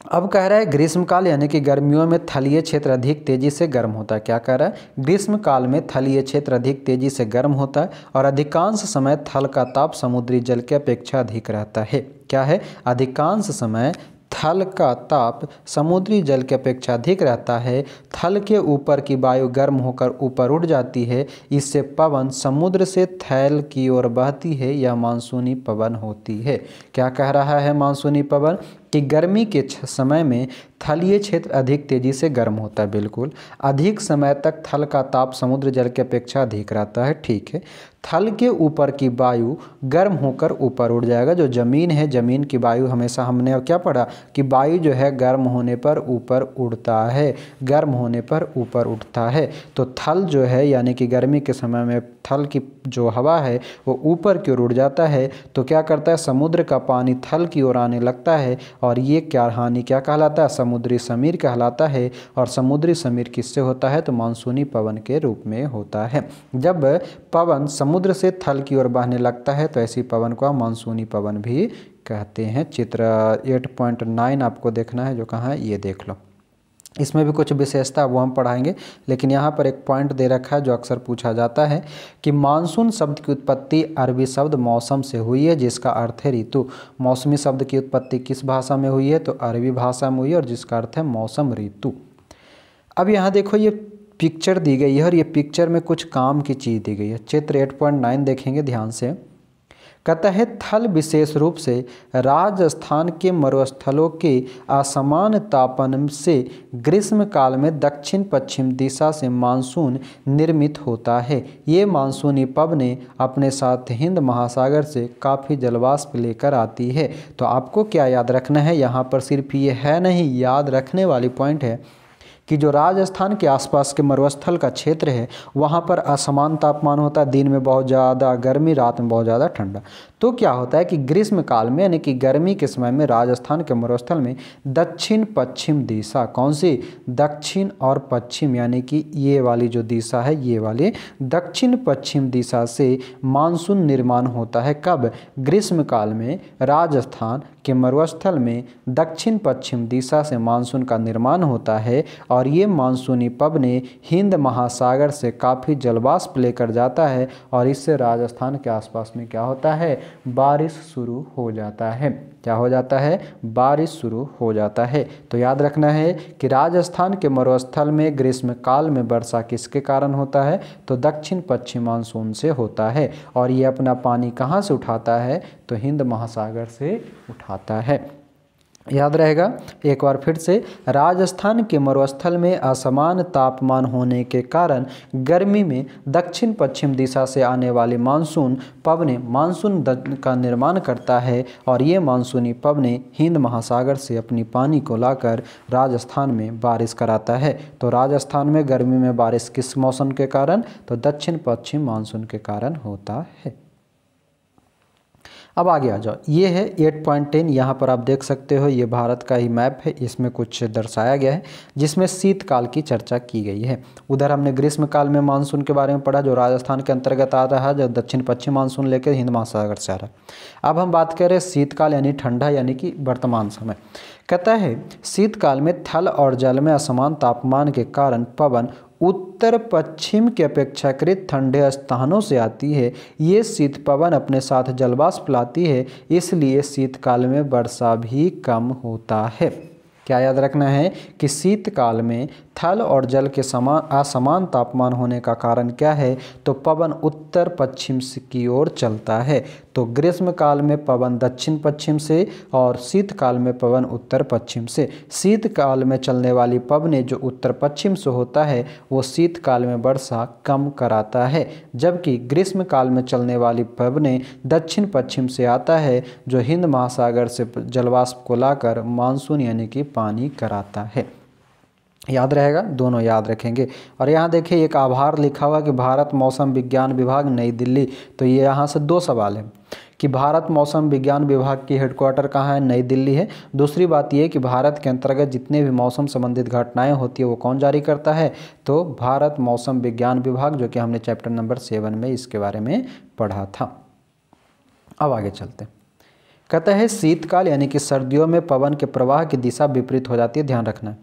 A: अब कह रहा है ग्रीष्मकाल यानी कि गर्मियों में थलीय क्षेत्र अधिक तेजी से गर्म होता है। क्या कह रहा है, ग्रीष्मकाल में थलीय क्षेत्र अधिक तेजी से गर्म होता है और अधिकांश समय थल का ताप समुद्री जल की अपेक्षा अधिक रहता है। क्या है, अधिकांश समय थल का ताप समुद्री जल की अपेक्षा अधिक रहता है। थल के ऊपर की वायु गर्म होकर ऊपर उठ जाती है, इससे पवन समुद्र से थैल की ओर बहती है, यह मानसूनी पवन होती है। क्या कह रहा है मानसूनी पवन, कि गर्मी के समय में थलीय क्षेत्र अधिक तेजी से गर्म होता है। बिल्कुल, अधिक समय तक थल का ताप समुद्र जल की अपेक्षा अधिक रहता है। ठीक है, थल के ऊपर की वायु गर्म होकर ऊपर उड़ जाएगा। जो ज़मीन है, ज़मीन की वायु हमेशा हमने क्या पढ़ा कि वायु जो है गर्म होने पर ऊपर उड़ता है, गर्म होने पर ऊपर उठता है। तो थल जो है यानी कि गर्मी के समय में थल की जो हवा है वो ऊपर की ओर उड़ जाता है, तो क्या करता है, समुद्र का पानी थल की ओर आने लगता है, और ये क्या हानि क्या कहलाता है, समुद्री समीर कहलाता है। और समुद्री समीर किससे होता है, तो मानसूनी पवन के रूप में होता है। जब पवन समुद्र से थल की ओर बहने लगता है तो ऐसी पवन को मानसूनी पवन भी कहते हैं। चित्र 8.9 आपको देखना है, जो कहाँ है ये देख लो, इसमें भी कुछ विशेषता वो हम पढ़ाएंगे। लेकिन यहाँ पर एक पॉइंट दे रखा है जो अक्सर पूछा जाता है कि मानसून शब्द की उत्पत्ति अरबी शब्द मौसम से हुई है, जिसका अर्थ है ऋतु। मौसमी शब्द की उत्पत्ति किस भाषा में हुई है, तो अरबी भाषा में हुई है, और जिसका अर्थ है मौसम, ऋतु। अब यहाँ देखो ये पिक्चर दी गई है, और ये पिक्चर में कुछ काम की चीज़ दी गई है। चित्र 8.9 देखेंगे ध्यान से। कहता है थल विशेष रूप से राजस्थान के मरुस्थलों के असमान तापन से ग्रीष्म काल में दक्षिण पश्चिम दिशा से मानसून निर्मित होता है। ये मानसूनी पवनें अपने साथ हिंद महासागर से काफ़ी जलवाष्प लेकर आती है। तो आपको क्या याद रखना है, यहाँ पर सिर्फ ये है नहीं, याद रखने वाली पॉइंट है कि जो राजस्थान के आसपास के मरुस्थल का क्षेत्र है वहाँ पर असमान तापमान होता है, दिन में बहुत ज़्यादा गर्मी, रात में बहुत ज़्यादा ठंडा। तो क्या होता है कि ग्रीष्म काल में यानी कि गर्मी के समय में राजस्थान के मरुस्थल में दक्षिण पश्चिम दिशा, कौन सी, दक्षिण और पश्चिम, यानी कि ये वाली जो दिशा है, ये वाली दक्षिण पश्चिम दिशा से मानसून निर्माण होता है। कब, ग्रीष्म काल में राजस्थान के मरुस्थल में दक्षिण पश्चिम दिशा से मानसून का निर्माण होता है और ये मानसूनी पवनें हिंद महासागर से काफ़ी जलवाष्प लेकर जाता है और इससे राजस्थान के आसपास में क्या होता है, बारिश शुरू हो जाता है। क्या हो जाता है, बारिश शुरू हो जाता है। तो याद रखना है कि राजस्थान के मरुस्थल में ग्रीष्म काल में वर्षा किसके कारण होता है, तो दक्षिण पश्चिम मानसून से होता है और ये अपना पानी कहाँ से उठाता है, तो हिंद महासागर से उठाता है। याद रहेगा एक बार फिर से, राजस्थान के मरुस्थल में असमान तापमान होने के कारण गर्मी में दक्षिण पश्चिम दिशा से आने वाली मानसून पवनें मानसून का निर्माण करता है और ये मानसूनी पवनें हिंद महासागर से अपनी पानी को लाकर राजस्थान में बारिश कराता है। तो राजस्थान में गर्मी में बारिश किस मौसम के कारण, तो दक्षिण पश्चिम मानसून के कारण होता है। अब आगे आ जाओ, ये है 8.10। यहाँ पर आप देख सकते हो ये भारत का ही मैप है, इसमें कुछ दर्शाया गया है जिसमें शीतकाल की चर्चा की गई है। उधर हमने ग्रीष्म काल में मानसून के बारे में पढ़ा जो राजस्थान के अंतर्गत आ रहा है, जो दक्षिण पश्चिम मानसून लेकर हिंद महासागर से आ रहा है। अब हम बात करें शीतकाल यानी ठंडा यानी कि वर्तमान समय। कहता है शीतकाल में थल और जल में असमान तापमान के कारण पवन उत्तर पश्चिम के अपेक्षाकृत ठंडे स्थानों से आती है। ये शीत पवन अपने साथ जलवाष्प लाती है, इसलिए शीतकाल में वर्षा भी कम होता है। क्या याद रखना है कि शीतकाल में थल और जल के असमान तापमान होने का कारण क्या है, तो पवन उत्तर पश्चिम की ओर चलता है। तो ग्रीष्म काल में पवन दक्षिण पश्चिम से और शीतकाल में पवन उत्तर पश्चिम से। शीतकाल में चलने वाली पवनें जो उत्तर पश्चिम से होता है वो शीतकाल में वर्षा कम कराता है, जबकि ग्रीष्म काल में चलने वाली पवनें दक्षिण पश्चिम से आता है जो हिंद महासागर से जलवाष्प को लाकर मानसून यानी कि पानी कराता है। याद रहेगा, दोनों याद रखेंगे। और यहाँ देखिए एक आभार लिखा हुआ कि भारत मौसम विज्ञान विभाग नई दिल्ली। तो ये यहाँ से दो सवाल है कि भारत मौसम विज्ञान विभाग की हेडक्वार्टर कहाँ है, नई दिल्ली है। दूसरी बात ये कि भारत के अंतर्गत जितने भी मौसम संबंधित घटनाएं होती है वो कौन जारी करता है, तो भारत मौसम विज्ञान विभाग, जो कि हमने चैप्टर नंबर 7 में इसके बारे में पढ़ा था। अब आगे चलते हैं। कहता है शीतकाल यानी कि सर्दियों में पवन के प्रवाह की दिशा विपरीत हो जाती है। ध्यान रखना,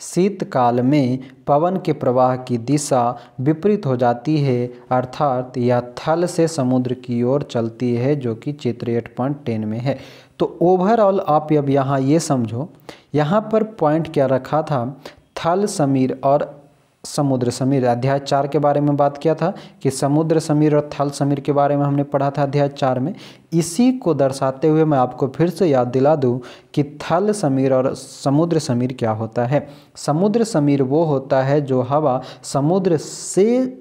A: शीतकाल में पवन के प्रवाह की दिशा विपरीत हो जाती है, अर्थात यह थल से समुद्र की ओर चलती है, जो कि चित्र 8.10 में है। तो ओवरऑल आप अब यहाँ ये समझो, यहाँ पर पॉइंट क्या रखा था, थल समीर और समुद्र समीर। अध्याय 4 के बारे में बात किया था कि समुद्र समीर और थल समीर के बारे में हमने पढ़ा था अध्याय 4 में। इसी को दर्शाते हुए मैं आपको फिर से याद दिला दूं कि थल समीर और समुद्र समीर क्या होता है। समुद्र समीर वो होता है जो हवा समुद्र से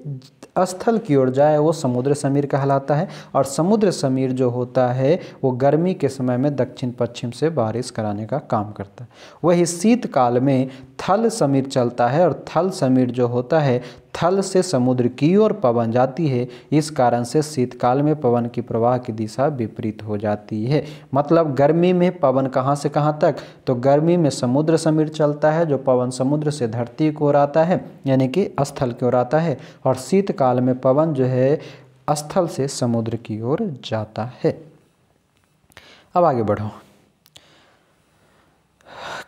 A: स्थल की ओर जाए, वो समुद्र समीर कहलाता है। और समुद्र समीर जो होता है वो गर्मी के समय में दक्षिण पश्चिम से बारिश कराने का काम करता है। वही शीतकाल में थल समीर चलता है और थल समीर जो होता है थल से समुद्र की ओर पवन जाती है, इस कारण से शीतकाल में पवन की प्रवाह की दिशा विपरीत हो जाती है। मतलब गर्मी में पवन कहाँ से कहाँ तक, तो गर्मी में समुद्र समीर चलता है जो पवन समुद्र से धरती की ओर आता है यानी कि स्थल की ओर आता है, और शीतकाल में पवन जो है स्थल से समुद्र की ओर जाता है। अब आगे बढ़ो,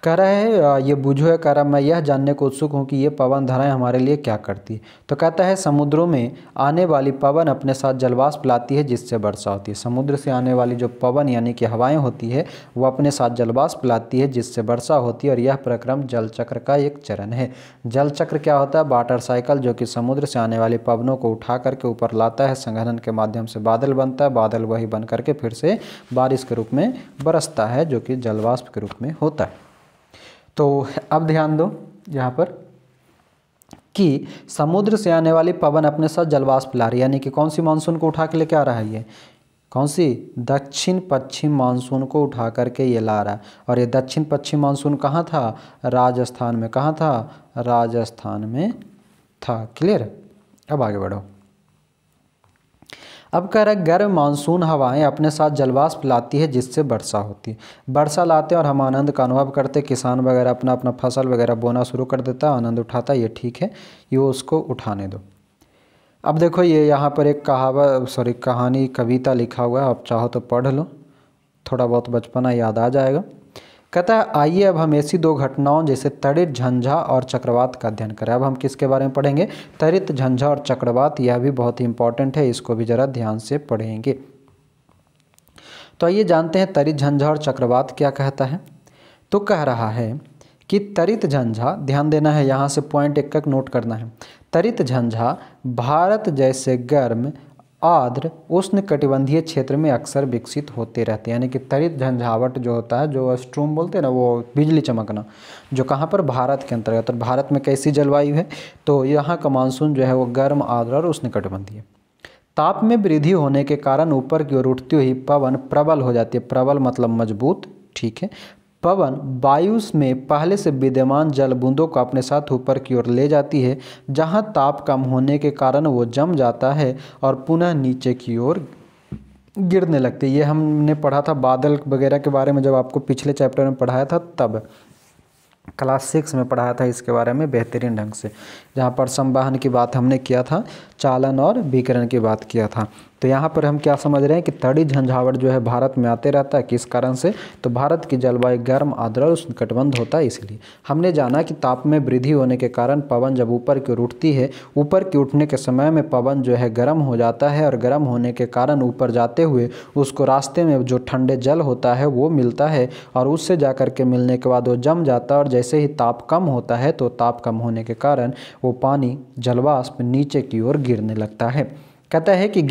A: कह रहा है ये बूझो है, कह रहा मैं यह जानने को उत्सुक हूँ कि ये पवन धाराएं हमारे लिए क्या करती है। तो कहता है समुद्रों में आने वाली पवन अपने साथ जलवाष्प लाती है जिससे वर्षा होती है। समुद्र से आने वाली जो पवन यानी कि हवाएं होती है वो अपने साथ जलवाष्प लाती है जिससे वर्षा होती है, और यह प्रक्रम जल चक्र का एक चरण है। जल चक्र क्या होता है, वाटर साइकिल, जो कि समुद्र से आने वाली पवनों को उठा करके ऊपर लाता है, संघनन के माध्यम से बादल बनता है, बादल वही बन करके फिर से बारिश के रूप में बरसता है जो कि जलवाष्प के रूप में होता है। तो अब ध्यान दो यहाँ पर कि समुद्र से आने वाली पवन अपने साथ जलवाष्प ला रही है, यानी कि कौन सी मानसून को उठा के लेके आ रहा है, ये कौन सी? दक्षिण पश्चिम मानसून को उठा करके ये ला रहा है। और ये दक्षिण पश्चिम मानसून कहाँ था? राजस्थान में। कहाँ था? राजस्थान में था। क्लियर? अब आगे बढ़ो। अब कह रहा है गर्म मानसून हवाएं अपने साथ जलवाष्प लाती है जिससे वर्षा होती है। वर्षा लाते हैं और हम आनंद का अनुभव करते, किसान वगैरह अपना अपना फसल वगैरह बोना शुरू कर देता है, आनंद उठाता है, ये ठीक है, ये उसको उठाने दो। अब देखो ये यहाँ पर एक कहानी कविता लिखा हुआ है, आप चाहो तो पढ़ लो, थोड़ा बहुत बचपना याद आ जाएगा। कहता है आइए अब हम ऐसी दो घटनाओं जैसे तड़ित, झंझा और चक्रवात का अध्ययन करें। अब हम किसके बारे में पढ़ेंगे? तड़ित, झंझा और चक्रवात। यह भी बहुत ही इंपॉर्टेंट है, इसको भी ज़रा ध्यान से पढ़ेंगे। तो आइए जानते हैं तड़ित, झंझा और चक्रवात क्या कहता है। तो कह रहा है कि तड़ित झंझा, ध्यान देना है, यहाँ से पॉइंट एक एक नोट करना है। तड़ित झंझा भारत जैसे गर्म, आर्द्र, उष्ण कटिबंधीय क्षेत्र में अक्सर विकसित होते रहते हैं। यानी कि तड़ित झंझावट जो होता है, जो स्ट्रोम बोलते हैं ना, वो बिजली चमकना, जो कहाँ पर? भारत के अंतर्गत। और भारत में कैसी जलवायु है? तो यहाँ का मानसून जो है वो गर्म, आर्द्र और उष्ण कटिबंधीय। ताप में वृद्धि होने के कारण ऊपर की ओर उठती हुई पवन प्रबल हो जाती है। प्रबल मतलब मजबूत, ठीक है। पवन वायु में पहले से विद्यमान जल बूंदों को अपने साथ ऊपर की ओर ले जाती है, जहां ताप कम होने के कारण वो जम जाता है और पुनः नीचे की ओर गिरने लगती है। ये हमने पढ़ा था बादल वगैरह के बारे में, जब आपको पिछले चैप्टर में पढ़ाया था, तब क्लास 6 में पढ़ाया था इसके बारे में बेहतरीन ढंग से, जहाँ पर संवहन की बात हमने किया था, चालन और विकिरण की बात किया था। तो यहाँ पर हम क्या समझ रहे हैं कि तड़ित झंझावट जो है भारत में आते रहता है। किस कारण से? तो भारत की जलवायु गर्म, आर्द्र और उष्णकटिबंध होता है, इसलिए। हमने जाना कि ताप में वृद्धि होने के कारण पवन जब ऊपर की ओर उठती है, ऊपर की उठने के समय में पवन जो है गर्म हो जाता है, और गर्म होने के कारण ऊपर जाते हुए उसको रास्ते में जो ठंडे जल होता है वो मिलता है, और उससे जा कर के मिलने के बाद वो जम जाता है, और जैसे ही ताप कम होता है तो ताप कम होने के कारण वो पानी जलवाष्प नीचे की ओर गिरने लगता है। कहता है कि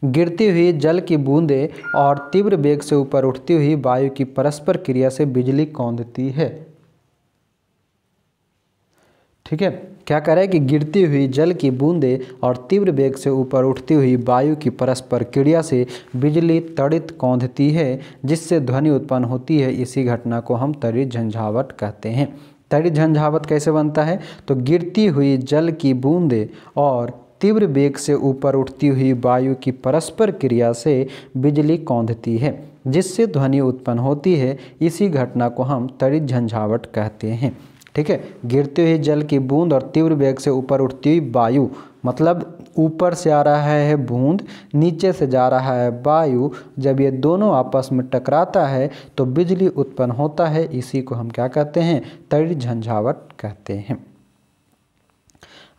A: गिरती हुई जल की बूंदें और तीव्र वेग से ऊपर उठती हुई वायु की परस्पर क्रिया से बिजली कौंधती है। ठीक है, क्या कह रहा है कि गिरती हुई जल की बूंदें और तीव्र वेग से ऊपर उठती हुई वायु की परस्पर क्रिया से बिजली तड़ित कौंधती है, जिससे ध्वनि उत्पन्न होती है। इसी घटना को हम तड़ित झंझावट कहते हैं। तड़ित झंझावत कैसे बनता है? तो गिरती हुई जल की बूंदें और तीव्र वेग से ऊपर उठती हुई वायु की परस्पर क्रिया से बिजली कौंधती है, जिससे ध्वनि उत्पन्न होती है। इसी घटना को हम तड़ित झंझावट कहते हैं। ठीक है, गिरते हुए जल की बूंद और तीव्र वेग से ऊपर उठती हुई वायु, मतलब ऊपर से आ रहा है बूंद, नीचे से जा रहा है वायु, जब ये दोनों आपस में टकराता है तो बिजली उत्पन्न होता है। इसी को हम क्या कहते हैं? तड़ित झंझावट कहते हैं।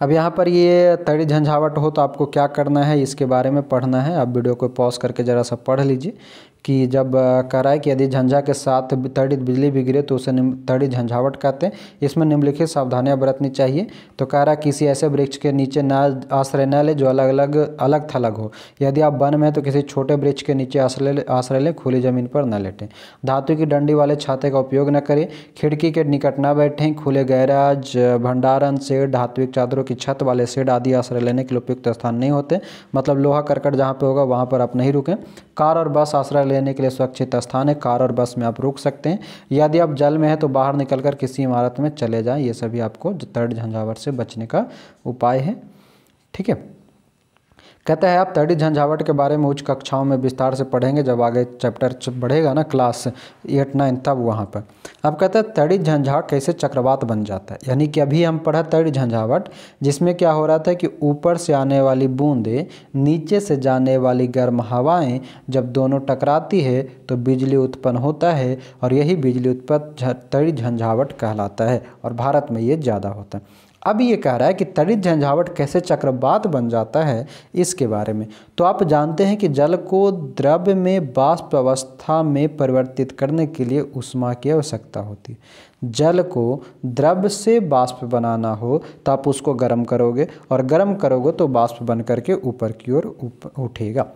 A: अब यहाँ पर ये तड़ित झंझावट हो तो आपको क्या करना है, इसके बारे में पढ़ना है। आप वीडियो को पॉज करके ज़रा सा पढ़ लीजिए कि जब कह रहा है कि यदि झंझा के साथ तड़ित बिजली भी गिरे तो उसे तड़ित झंझावट कहते हैं। इसमें निम्नलिखित सावधानियां बरतनी चाहिए। तो कह रहा है किसी ऐसे वृक्ष के नीचे न आश्रय न ले जो अलग थलग हो। यदि आप वन में हैं तो किसी छोटे वृक्ष के नीचे आश्रय लें, खुली जमीन पर न लेटें। धातु की डंडी वाले छाते का उपयोग न करें। खिड़की के निकट न बैठें। खुले गैराज, भंडारण शेड, धात्विक चादरों की छत वाले शेड आदि आश्रय लेने के लिए उपयुक्त स्थान नहीं होते। मतलब लोहा करकट जहाँ पे होगा वहाँ पर आप नहीं रुकें। कार और बस आश्रय लेने के लिए सुरक्षित स्थान है। कार और बस में आप रुक सकते हैं। यदि आप जल में हैं तो बाहर निकलकर किसी इमारत में चले जाएं। ये सभी आपको तड़ित झंझावट से बचने का उपाय है। ठीक है, कहता है आप तड़ित झंझावट के बारे में उच्च कक्षाओं में विस्तार से पढ़ेंगे, जब आगे चैप्टर बढ़ेगा ना क्लास 8, 9 तब वहाँ पर। अब कहता है तड़ित झंझावट कैसे चक्रवात बन जाता है। यानी कि अभी हम पढ़ा तड़ित झंझावट, जिसमें क्या हो रहा था कि ऊपर से आने वाली बूंदें, नीचे से जाने वाली गर्म हवाएं जब दोनों टकराती है तो बिजली उत्पन्न होता है, और यही बिजली उत्पन्न तड़ित झंझावट कहलाता है, और भारत में ये ज़्यादा होता है। अब ये कह रहा है कि तड़ित झंझावट कैसे चक्रवात बन जाता है, इसके बारे में। तो आप जानते हैं कि जल को द्रव में वाष्प अवस्था में परिवर्तित करने के लिए ऊष्मा की आवश्यकता होती है। जल को द्रव से वाष्प बनाना हो तो आप उसको गर्म करोगे, और गर्म करोगे तो वाष्प बन करके ऊपर की ओर उठेगा।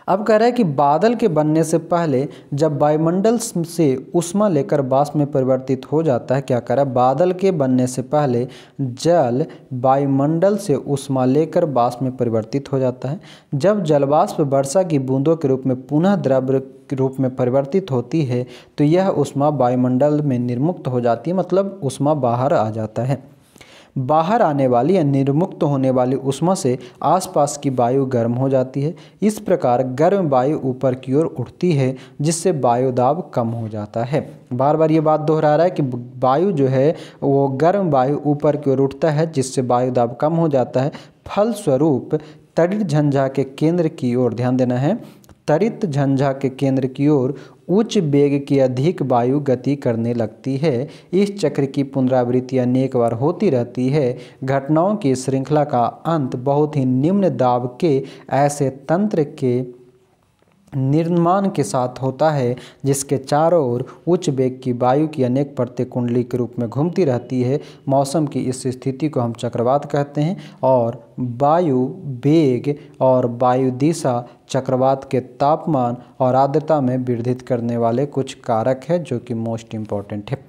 A: अब कह रहा है कि बादल के बनने से पहले जब वायुमंडल से ऊष्मा लेकर वाष्प में परिवर्तित हो जाता है, क्या कह रहा है, बादल के बनने से पहले जल वायुमंडल से ऊष्मा लेकर वाष्प में परिवर्तित हो जाता है। जब जलवाष्प वर्षा की बूंदों के रूप में पुनः द्रव्य के रूप में परिवर्तित होती है तो यह ऊष्मा वायुमंडल में निर्मुक्त हो जाती है, मतलब ऊष्मा बाहर आ जाता है। बाहर आने वाली या निर्मुक्त होने वाली ऊष्मा से आसपास की वायु गर्म हो जाती है। इस प्रकार गर्म वायु ऊपर की ओर उठती है जिससे वायु दाब कम हो जाता है। बार बार ये बात दोहरा रहा है कि वायु जो है वो गर्म वायु ऊपर की ओर उठता है जिससे वायु दाब कम हो जाता है। फलस्वरूप तड़ित झंझा के केंद्र की ओर, ध्यान देना है, तड़ित झंझा के केंद्र की ओर उच्च वेग की अधिक वायु गति करने लगती है। इस चक्र की पुनरावृत्ति अनेक बार होती रहती है। घटनाओं की श्रृंखला का अंत बहुत ही निम्न दाब के ऐसे तंत्र के निर्माण के साथ होता है जिसके चारों ओर उच्च वेग की वायु की अनेक परतें कुंडली के रूप में घूमती रहती है। मौसम की इस स्थिति को हम चक्रवात कहते हैं और वायु वेग और वायु दिशा चक्रवात के तापमान और आर्द्रता में वृद्धित करने वाले कुछ कारक है जो कि मोस्ट इम्पॉर्टेंट है।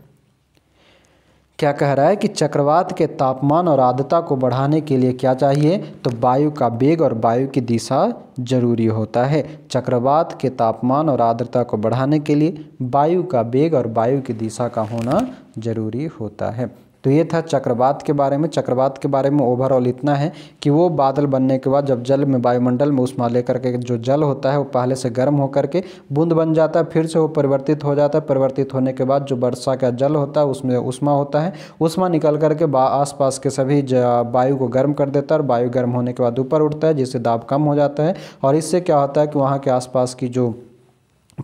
A: क्या कह रहा है कि चक्रवात के तापमान और आर्द्रता को बढ़ाने के लिए क्या चाहिए, तो वायु का वेग और वायु की दिशा जरूरी होता है। चक्रवात के तापमान और आर्द्रता को बढ़ाने के लिए वायु का वेग और वायु की दिशा का होना जरूरी होता है। तो ये था चक्रवात के बारे में। चक्रवात के बारे में ओवरऑल इतना है कि वो बादल बनने के बाद जब जल में वायुमंडल में ऊष्मा लेकर के जो जल होता है वो पहले से गर्म होकर के बूंद बन जाता है, फिर से वो परिवर्तित हो जाता है। परिवर्तित होने के बाद जो वर्षा का जल होता है उसमें ऊष्मा होता है, ऊष्मा निकल करके आसपास के सभी वायु को गर्म कर देता है और वायु गर्म होने के बाद ऊपर उठता है जिससे दाब कम हो जाता है। और इससे क्या होता है कि वहाँ के आसपास की जो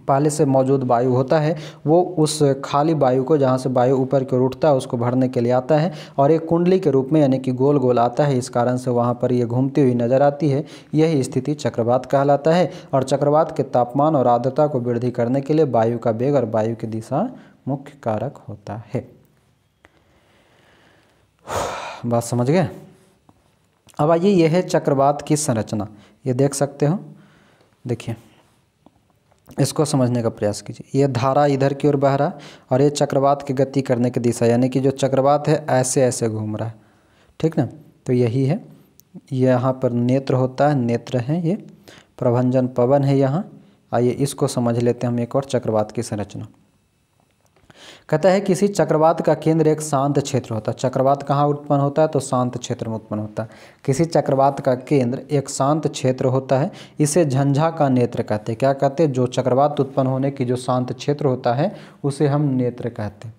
A: पहले से मौजूद वायु होता है वो उस खाली वायु को, जहाँ से वायु ऊपर की ओर उठता है, उसको भरने के लिए आता है और एक कुंडली के रूप में यानी कि गोल गोल आता है। इस कारण से वहाँ पर ये घूमती हुई नजर आती है। यही स्थिति चक्रवात कहलाता है। और चक्रवात के तापमान और आर्द्रता को वृद्धि करने के लिए वायु का वेग और वायु की दिशा मुख्य कारक होता है। बात समझ गए। अब आइए, यह है चक्रवात की संरचना। ये देख सकते हो, देखिए, इसको समझने का प्रयास कीजिए। ये धारा इधर की ओर बह रहा है और ये चक्रवात की गति करने की दिशा, यानी कि जो चक्रवात है ऐसे ऐसे घूम रहा है, ठीक ना। तो यही है, यहाँ पर नेत्र होता है, नेत्र है, ये प्रभंजन पवन है यहाँ। आइए इसको समझ लेते हैं हम एक और, चक्रवात की संरचना। कहता है किसी चक्रवात का केंद्र एक शांत क्षेत्र होता है। चक्रवात कहाँ उत्पन्न होता है, तो शांत क्षेत्र में उत्पन्न होता है। किसी चक्रवात का केंद्र एक शांत क्षेत्र होता है, इसे झंझा का नेत्र कहते हैं। क्या कहते हैं, जो चक्रवात उत्पन्न होने की जो शांत क्षेत्र होता है उसे हम नेत्र कहते हैं।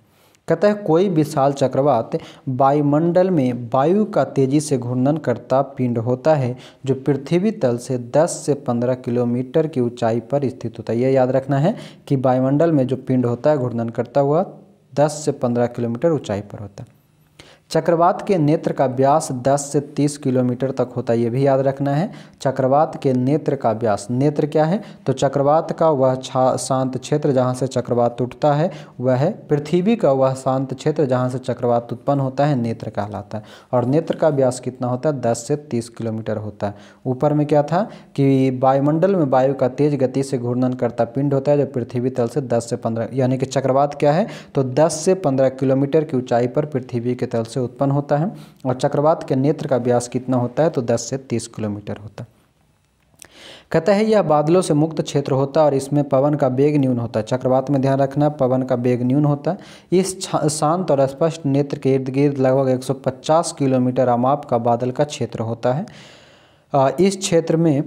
A: कहता है कोई विशाल चक्रवात वायुमंडल में वायु का तेजी से घूर्णन करता पिंड होता है जो पृथ्वी तल से 10 से 15 किलोमीटर की ऊंचाई पर स्थित होता है। यह याद रखना है कि वायुमंडल में जो पिंड होता है घूर्णन करता हुआ 10 से 15 किलोमीटर ऊंचाई पर होता है। चक्रवात के नेत्र का व्यास 10 से 30 किलोमीटर तक होता है, ये भी याद रखना है। चक्रवात के नेत्र का व्यास, नेत्र क्या है, तो चक्रवात का वह शांत क्षेत्र जहाँ से चक्रवात उठता है, वह है पृथ्वी का वह शांत क्षेत्र जहाँ से चक्रवात उत्पन्न होता है, नेत्र कहलाता है। और नेत्र का व्यास कितना होता है, 10 से 30 किलोमीटर होता है। ऊपर में क्या था कि वायुमंडल में वायु का तेज गति से घूर्णन करता पिंड होता है जो पृथ्वी तल से 10 से 15, यानी कि चक्रवात क्या है, तो 10 से 15 किलोमीटर की ऊंचाई पर पृथ्वी के तल से उत्पन्न होता है। और चक्रवात के नेत्र का व्यास कितना होता है, तो 10 से 30 किलोमीटर होता है। कहता है यह बादलों से मुक्त क्षेत्र होता है और इसमें पवन का वेग न्यून होता है। चक्रवात में ध्यान रखना, पवन का वेग न्यून होता है। इस शांत और स्पष्ट नेत्र के इर्द गिर्द लगभग 150 किलोमीटर अमाप का बादल का क्षेत्र होता है। इस क्षेत्र में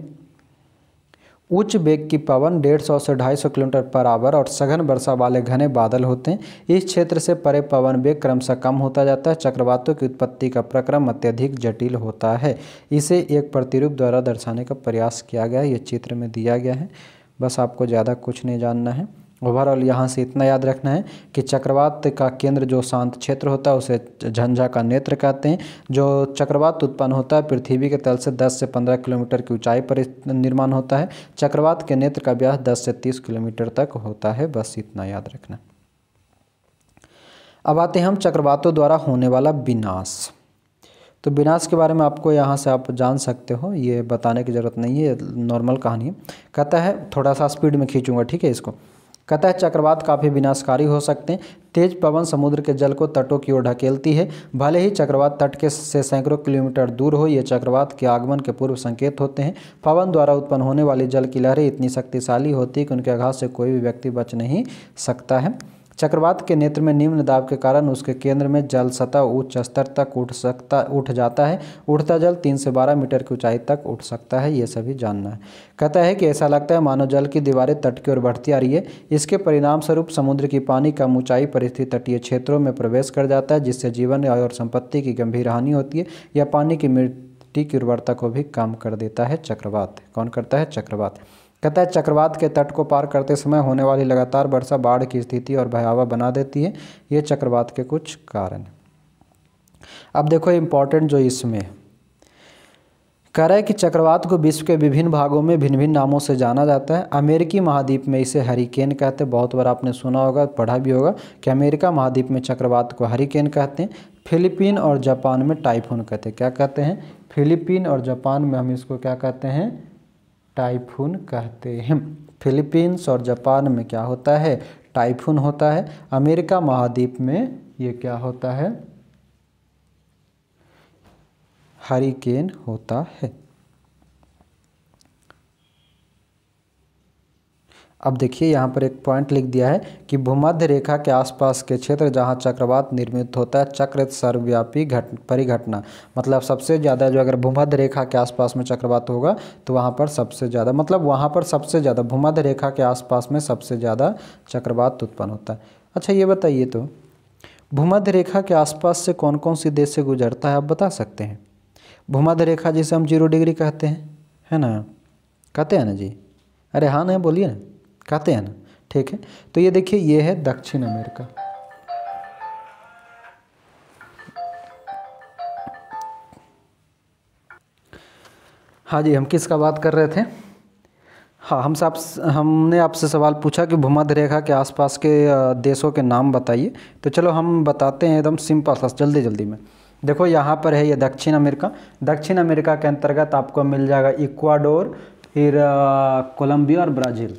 A: उच्च वेग की पवन 150 से 250 किलोमीटर पर आवर और सघन वर्षा वाले घने बादल होते हैं। इस क्षेत्र से परे पवन वेग क्रमशः कम होता जाता है। चक्रवातों की उत्पत्ति का प्रक्रम अत्यधिक जटिल होता है। इसे एक प्रतिरूप द्वारा दर्शाने का प्रयास किया गया है, ये चित्र में दिया गया है। बस आपको ज़्यादा कुछ नहीं जानना है। ओवरऑल यहाँ से इतना याद रखना है कि चक्रवात का केंद्र जो शांत क्षेत्र होता है उसे झंझा का नेत्र कहते हैं। जो चक्रवात उत्पन्न होता है पृथ्वी के तल से 10 से 15 किलोमीटर की ऊंचाई पर निर्माण होता है। चक्रवात के नेत्र का व्यास 10 से 30 किलोमीटर तक होता है। बस इतना याद रखना। अब आते हैं हम चक्रवातों द्वारा होने वाला विनाश। तो विनाश के बारे में आपको यहाँ से आप जान सकते हो, ये बताने की ज़रूरत नहीं है, नॉर्मल कहानी है। कहता है, थोड़ा सा स्पीड में खींचूंगा, ठीक है इसको। कहता है चक्रवात काफ़ी विनाशकारी हो सकते हैं। तेज पवन समुद्र के जल को तटों की ओर ढकेलती है। भले ही चक्रवात तट के से सैकड़ों किलोमीटर दूर हो, ये चक्रवात के आगमन के पूर्व संकेत होते हैं। पवन द्वारा उत्पन्न होने वाली जल की लहरें इतनी शक्तिशाली होती है कि उनके आघात से कोई भी व्यक्ति बच नहीं सकता है। चक्रवात के नेत्र में निम्न दाब के कारण उसके केंद्र में जल सतह उच्च स्तर तक उठ जाता है। उठता जल 3 से 12 मीटर की ऊंचाई तक उठ सकता है, ये सभी जानना है। कहता है कि ऐसा लगता है मानो जल की दीवारें तट की ओर बढ़ती आ रही है। इसके परिणाम स्वरूप समुद्र की पानी कम ऊंचाई पर स्थित तटीय क्षेत्रों में प्रवेश कर जाता है, जिससे जीवन और संपत्ति की गंभीर हानि होती है। यह पानी की मिट्टी की उर्वरता को भी कम कर देता है। चक्रवात कौन करता है? चक्रवात। कहता है चक्रवात के तट को पार करते समय होने वाली लगातार वर्षा बाढ़ की स्थिति और भयावह बना देती है। ये चक्रवात के कुछ कारण। अब देखो इम्पॉर्टेंट जो इसमें कह रहा है कि चक्रवात को विश्व के विभिन्न भागों में भिन्न भिन्न नामों से जाना जाता है। अमेरिकी महाद्वीप में इसे हरिकेन कहते हैं। बहुत बार आपने सुना होगा, पढ़ा भी होगा कि अमेरिका महाद्वीप में चक्रवात को हरिकेन कहते हैं। फिलीपीन और जापान में टाइफून कहते हैं। क्या कहते हैं? फिलीपीन और जापान में हम इसको क्या कहते हैं? टाइफून कहते हैं। फिलीपींस और जापान में क्या होता है? टाइफून होता है। अमेरिका महाद्वीप में ये क्या होता है? हरिकेन होता है। अब देखिए यहाँ पर एक पॉइंट लिख दिया है कि भूमध्य रेखा के आसपास के क्षेत्र जहाँ चक्रवात निर्मित होता है, चक्र सर्वव्यापी परिघटना, मतलब सबसे ज़्यादा जो अगर भूमध्य रेखा के आसपास में चक्रवात होगा तो वहाँ पर सबसे ज़्यादा, मतलब वहाँ पर सबसे ज़्यादा भूमध्य रेखा के आसपास में सबसे ज़्यादा चक्रवात उत्पन्न होता है। अच्छा ये बताइए तो भूमध्य रेखा के आसपास से कौन कौन सी देश से गुजरता है, आप बता सकते हैं? भूमध्य रेखा जिसे हम 0 डिग्री कहते हैं, है ना? कहते हैं ना जी? अरे हाँ ना, बोलिए ना, कहते हैं ना? ठीक है, तो ये देखिए ये है दक्षिण अमेरिका। हाँ जी, हम किसका बात कर रहे थे? हाँ, हमने आपसे सवाल पूछा कि भूमध्य रेखा के आसपास के देशों के नाम बताइए। तो चलो हम बताते हैं एकदम सिंपल सा, जल्दी जल्दी में। देखो यहाँ पर है ये दक्षिण अमेरिका। दक्षिण अमेरिका के अंतर्गत आपको मिल जाएगा इक्वाडोर, फिर कोलंबिया और ब्राज़ील।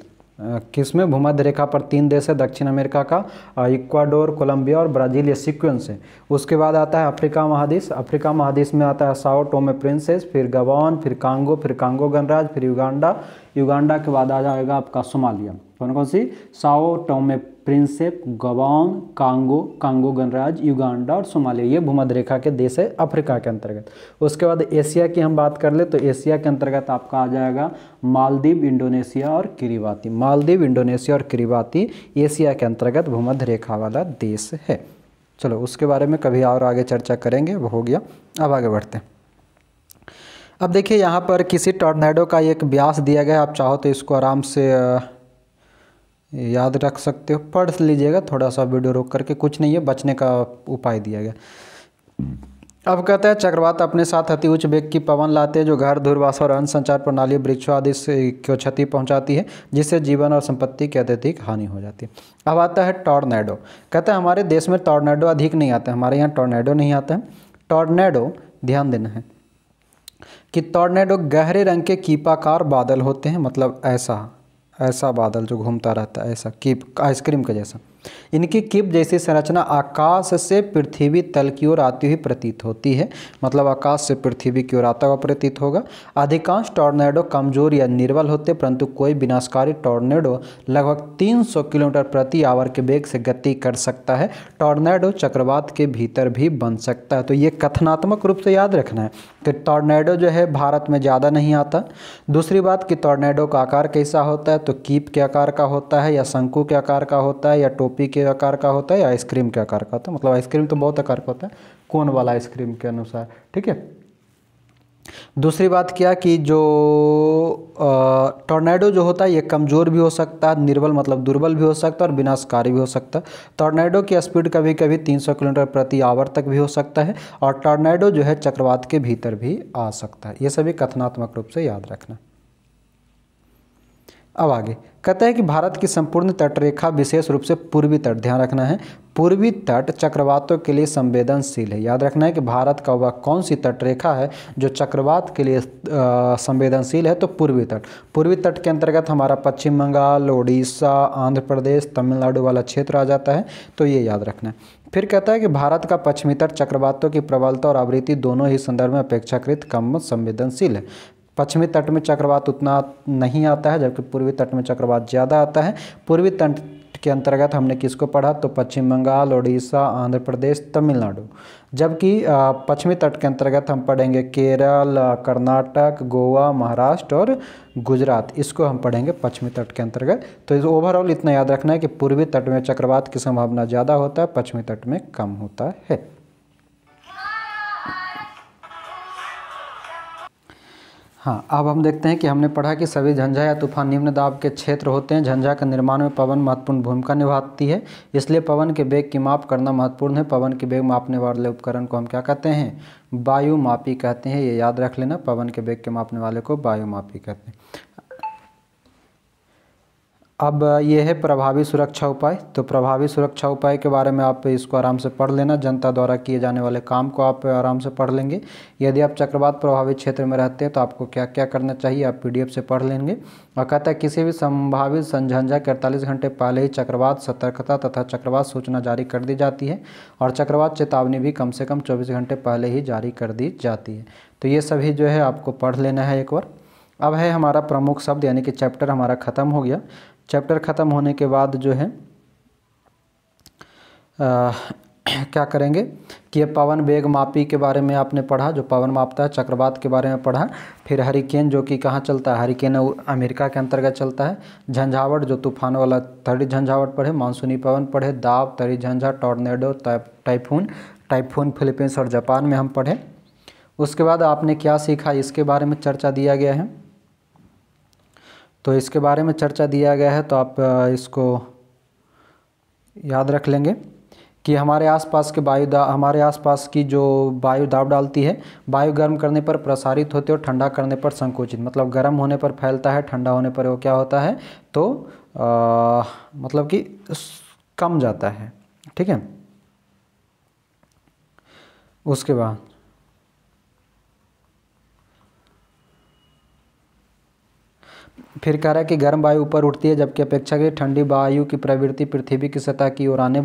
A: किसमें? भूमध्य रेखा पर 3 देश है दक्षिण अमेरिका का, इक्वाडोर, कोलंबिया और ब्राज़ील, ये सीक्वेंस है। उसके बाद आता है अफ्रीका महादेश। अफ्रीका महादेश में आता है साओ टोमे प्रिंसेस, फिर गबॉन, फिर कांगो गणराज्य, फिर युगांडा। युगांडा के बाद आ जाएगा आपका सोमालिया। कौन कौन सी? साओ टोमे प्रिंसेप, गबॉन, कांगो गणराज्य, युगांडा और सोमालिया, ये भूमध्य रेखा के देश है अफ्रीका के अंतर्गत। उसके बाद एशिया की हम बात कर ले तो एशिया के अंतर्गत आपका आ जाएगा मालदीव, इंडोनेशिया और किरिबाती। मालदीव, इंडोनेशिया और किरिबाती एशिया के अंतर्गत भूमध्य रेखा वाला देश है। चलो उसके बारे में कभी और आगे चर्चा करेंगे, अब हो गया। अब आगे बढ़ते हैं। अब देखिए यहाँ पर किसी टॉर्नेडो का एक व्यास दिया गया, आप चाहो तो इसको आराम से याद रख सकते हो, पढ़ लीजिएगा थोड़ा सा वीडियो रोक करके, कुछ नहीं है, बचने का उपाय दिया गया। अब कहता है चक्रवात अपने साथ अति उच्च वेग की पवन लाते हैं जो घर, दूरभाष और अन्य संचार प्रणाली, वृक्षों आदि से को क्षति पहुंचाती है, जिससे जीवन और संपत्ति की अत्यधिक हानि हो जाती है। अब आता है टॉर्नेडो। कहता है हमारे देश में टॉर्नेडो अधिक नहीं आता है, हमारे यहाँ टॉर्नेडो नहीं आता है। टॉर्नेडो, ध्यान देना है कि टॉर्नेडो गहरे रंग के कीपाकार बादल होते हैं, मतलब ऐसा बादल जो घूमता रहता है, ऐसा कीप, आइसक्रीम का जैसा। इनकी कीप जैसी संरचना आकाश से पृथ्वी तल की ओर आती हुई प्रतीत होती है, मतलब आकाश से पृथ्वी की ओर आता हुआ प्रतीत होगा। अधिकांश टॉर्नेडो कमजोर या निर्बल होते, परंतु कोई विनाशकारी टॉर्नेडो लगभग 300 किलोमीटर प्रति आवर के वेग से गति कर सकता है। टॉर्नेडो चक्रवात के भीतर भी बन सकता है। तो ये कथनात्मक रूप से याद रखना है कि टॉर्नेडो जो है भारत में ज़्यादा नहीं आता। दूसरी बात कि टॉर्नेडो का आकार कैसा होता है, तो कीप के आकार का होता है, या शंकु के आकार का होता है, या टोपी के आकार का होता है, या आइसक्रीम के आकार का होता है। मतलब आइसक्रीम तो बहुत आकार का होता है, कोन वाला आइसक्रीम के अनुसार, ठीक है। दूसरी बात क्या कि जो टॉर्नेडो जो होता है ये कमज़ोर भी हो सकता है, निर्बल मतलब दुर्बल भी हो सकता है, और विनाशकारी भी हो सकता है। टॉर्नेडो की स्पीड कभी कभी 300 किलोमीटर प्रति आवर तक भी हो सकता है, और टॉर्नेडो जो है चक्रवात के भीतर भी आ सकता है। ये सभी कथनात्मक रूप से याद रखना। अब आगे कहता है कि भारत की संपूर्ण तटरेखा, विशेष रूप से पूर्वी तट, ध्यान रखना है, पूर्वी तट चक्रवातों के लिए संवेदनशील है। याद रखना है कि भारत का वह कौन सी तट रेखा है जो चक्रवात के लिए संवेदनशील है, तो पूर्वी तट। पूर्वी तट के अंतर्गत हमारा पश्चिम बंगाल, उड़ीसा, आंध्र प्रदेश, तमिलनाडु वाला क्षेत्र आ जाता है, तो ये याद रखना है। फिर कहता है कि भारत का पश्चिमी तट चक्रवातों की प्रबलता और आवृत्ति दोनों ही संदर्भ में अपेक्षाकृत कम संवेदनशील है। पश्चिमी तट में चक्रवात उतना नहीं आता है, जबकि पूर्वी तट में चक्रवात ज़्यादा आता है। पूर्वी तट के अंतर्गत हमने किसको पढ़ा, तो पश्चिम बंगाल, उड़ीसा, आंध्र प्रदेश, तमिलनाडु। जबकि पश्चिमी तट के अंतर्गत हम पढ़ेंगे केरल, कर्नाटक, गोवा, महाराष्ट्र और गुजरात, इसको हम पढ़ेंगे पश्चिमी तट के अंतर्गत। तो इस ओवरऑल इतना याद रखना है कि पूर्वी तट में चक्रवात की संभावना ज़्यादा होता है, पश्चिमी तट में कम होता है। हाँ, अब हम देखते हैं कि हमने पढ़ा कि सभी झंझा या तूफान निम्न दाब के क्षेत्र होते हैं। झंझा के निर्माण में पवन महत्वपूर्ण भूमिका निभाती है, इसलिए पवन के वेग की माप करना महत्वपूर्ण है। पवन के वेग मापने वाले उपकरण को हम क्या कहते हैं, वायुमापी कहते हैं। ये याद रख लेना, पवन के वेग के मापने वाले को वायुमापी कहते हैं। अब ये है प्रभावी सुरक्षा उपाय। तो प्रभावी सुरक्षा उपाय के बारे में आप इसको आराम से पढ़ लेना। जनता द्वारा किए जाने वाले काम को आप आराम से पढ़ लेंगे। यदि आप चक्रवात प्रभावित क्षेत्र में रहते हैं तो आपको क्या क्या करना चाहिए, आप PDF से पढ़ लेंगे। और कहता है किसी भी संभावित झंझा के 48 घंटे पहले ही चक्रवात सतर्कता तथा चक्रवात सूचना जारी कर दी जाती है, और चक्रवात चेतावनी भी कम से कम 24 घंटे पहले ही जारी कर दी जाती है। तो ये सभी जो है आपको पढ़ लेना है एक बार। अब है हमारा प्रमुख शब्द, यानी कि चैप्टर हमारा ख़त्म हो गया। चैप्टर ख़त्म होने के बाद जो है क्या करेंगे कि ये पवन वेग मापी के बारे में आपने पढ़ा, जो पवन मापता है, चक्रवात के बारे में पढ़ा। फिर हरिकेन जो कि कहाँ चलता है, हरिकेन अमेरिका के अंतर्गत चलता है। झंझावट जो तूफान वाला तड़ी झंझावट पढ़े, मानसूनी पवन पढ़े, दाब, तड़ी झंझा, टॉर्नेडो, टाइफून फिलीपींस और जापान में हम पढ़े। उसके बाद आपने क्या सीखा, इसके बारे में चर्चा दिया गया है। तो इसके बारे में चर्चा दिया गया है, तो आप इसको याद रख लेंगे कि हमारे आसपास के हमारे आसपास की जो वायु दाब डालती है, वायु गर्म करने पर प्रसारित होती है और ठंडा करने पर संकुचित। मतलब गर्म होने पर फैलता है, ठंडा होने पर वो क्या होता है, तो मतलब कि कम जाता है। ठीक है। उसके बाद फिर कह रहा है कि गर्म वायु ऊपर उठती है, जबकि अपेक्षाकृत ठंडी वायु की प्रवृत्ति पृथ्वी की सतह की ओर आने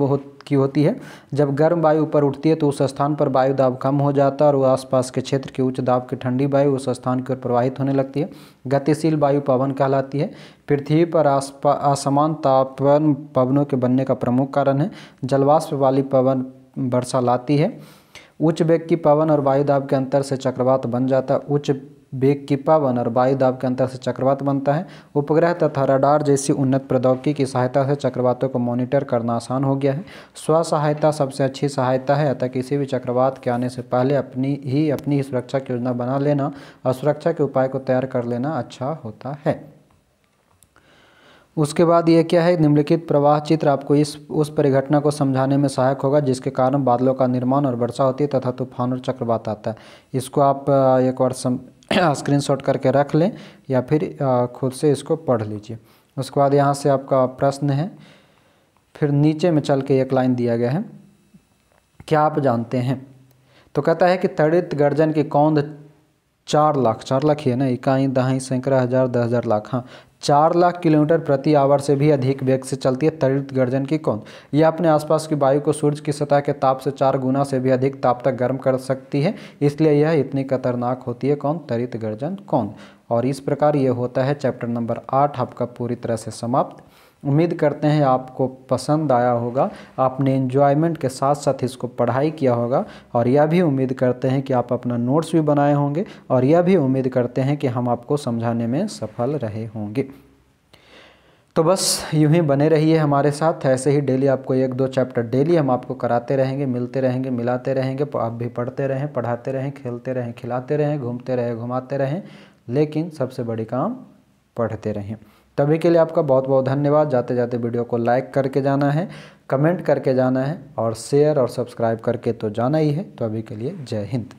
A: की होती है। जब गर्म वायु ऊपर उठती है तो उस स्थान पर वायु दाब कम हो जाता है और आसपास के क्षेत्र की उच्च दाब की ठंडी वायु उस स्थान की ओर प्रवाहित होने लगती है। गतिशील वायु पवन कहलाती है। पृथ्वी पर असमान तापमान पवनों के बनने का प्रमुख कारण है। जलवाष्प वाली पवन वर्षा लाती है। उच्च वेग की पवन और वायु दाब के अंतर से चक्रवात बन जाता है। उच्च वेग की पवन और वायु दाब के अंतर से चक्रवात बनता है। उपग्रह तथा रडार जैसी उन्नत प्रौद्योगिकी की सहायता से चक्रवातों को मॉनिटर करना आसान हो गया है। स्व सहायता सबसे अच्छी सहायता है, अतः किसी भी चक्रवात के आने से पहले अपनी ही सुरक्षा की योजना बना लेना और सुरक्षा के उपाय को तैयार कर लेना अच्छा होता है। उसके बाद ये क्या है, निम्नलिखित प्रवाह चित्र आपको उस परिघटना को समझाने में सहायक होगा जिसके कारण बादलों का निर्माण और वर्षा होती है तथा तूफान और चक्रवात आता है। इसको आप एक बार स्क्रीनशॉट करके रख लें या फिर खुद से इसको पढ़ लीजिए। उसके बाद यहाँ से आपका प्रश्न है, फिर नीचे में चल के एक लाइन दिया गया है, क्या आप जानते हैं। तो कहता है कि त्वरित गर्जन की कौंध 4 लाख ही है ना, इकाई दहाई सैकड़ा हज़ार 10,000 लाख, हाँ 4 लाख किलोमीटर प्रति आवर से भी अधिक वेग से चलती है त्वरित गर्जन की कौंध। यह अपने आसपास की वायु को सूर्य की सतह के ताप से 4 गुना से भी अधिक ताप तक गर्म कर सकती है, इसलिए यह इतनी खतरनाक होती है कौन, त्वरित गर्जन कौंध। और इस प्रकार ये होता है चैप्टर नंबर 8 आपका पूरी तरह से समाप्त। उम्मीद करते हैं आपको पसंद आया होगा, आपने एंजॉयमेंट के साथ साथ इसको पढ़ाई किया होगा, और यह भी उम्मीद करते हैं कि आप अपना नोट्स भी बनाए होंगे, और यह भी उम्मीद करते हैं कि हम आपको समझाने में सफल रहे होंगे। तो बस यूं ही बने रहिए हमारे साथ, ऐसे ही डेली आपको 1-2 चैप्टर डेली हम आपको कराते रहेंगे, मिलते रहेंगे, मिलाते रहेंगे। आप भी पढ़ते रहें, पढ़ाते रहें, खेलते रहें, खिलाते रहें, घूमते रहें, घुमाते रहें, लेकिन सबसे बड़ी काम पढ़ते रहें। तभी के लिए आपका बहुत बहुत धन्यवाद। जाते जाते वीडियो को लाइक करके जाना है, कमेंट करके जाना है, और शेयर और सब्सक्राइब करके तो जाना ही है। तो अभी के लिए जय हिंद।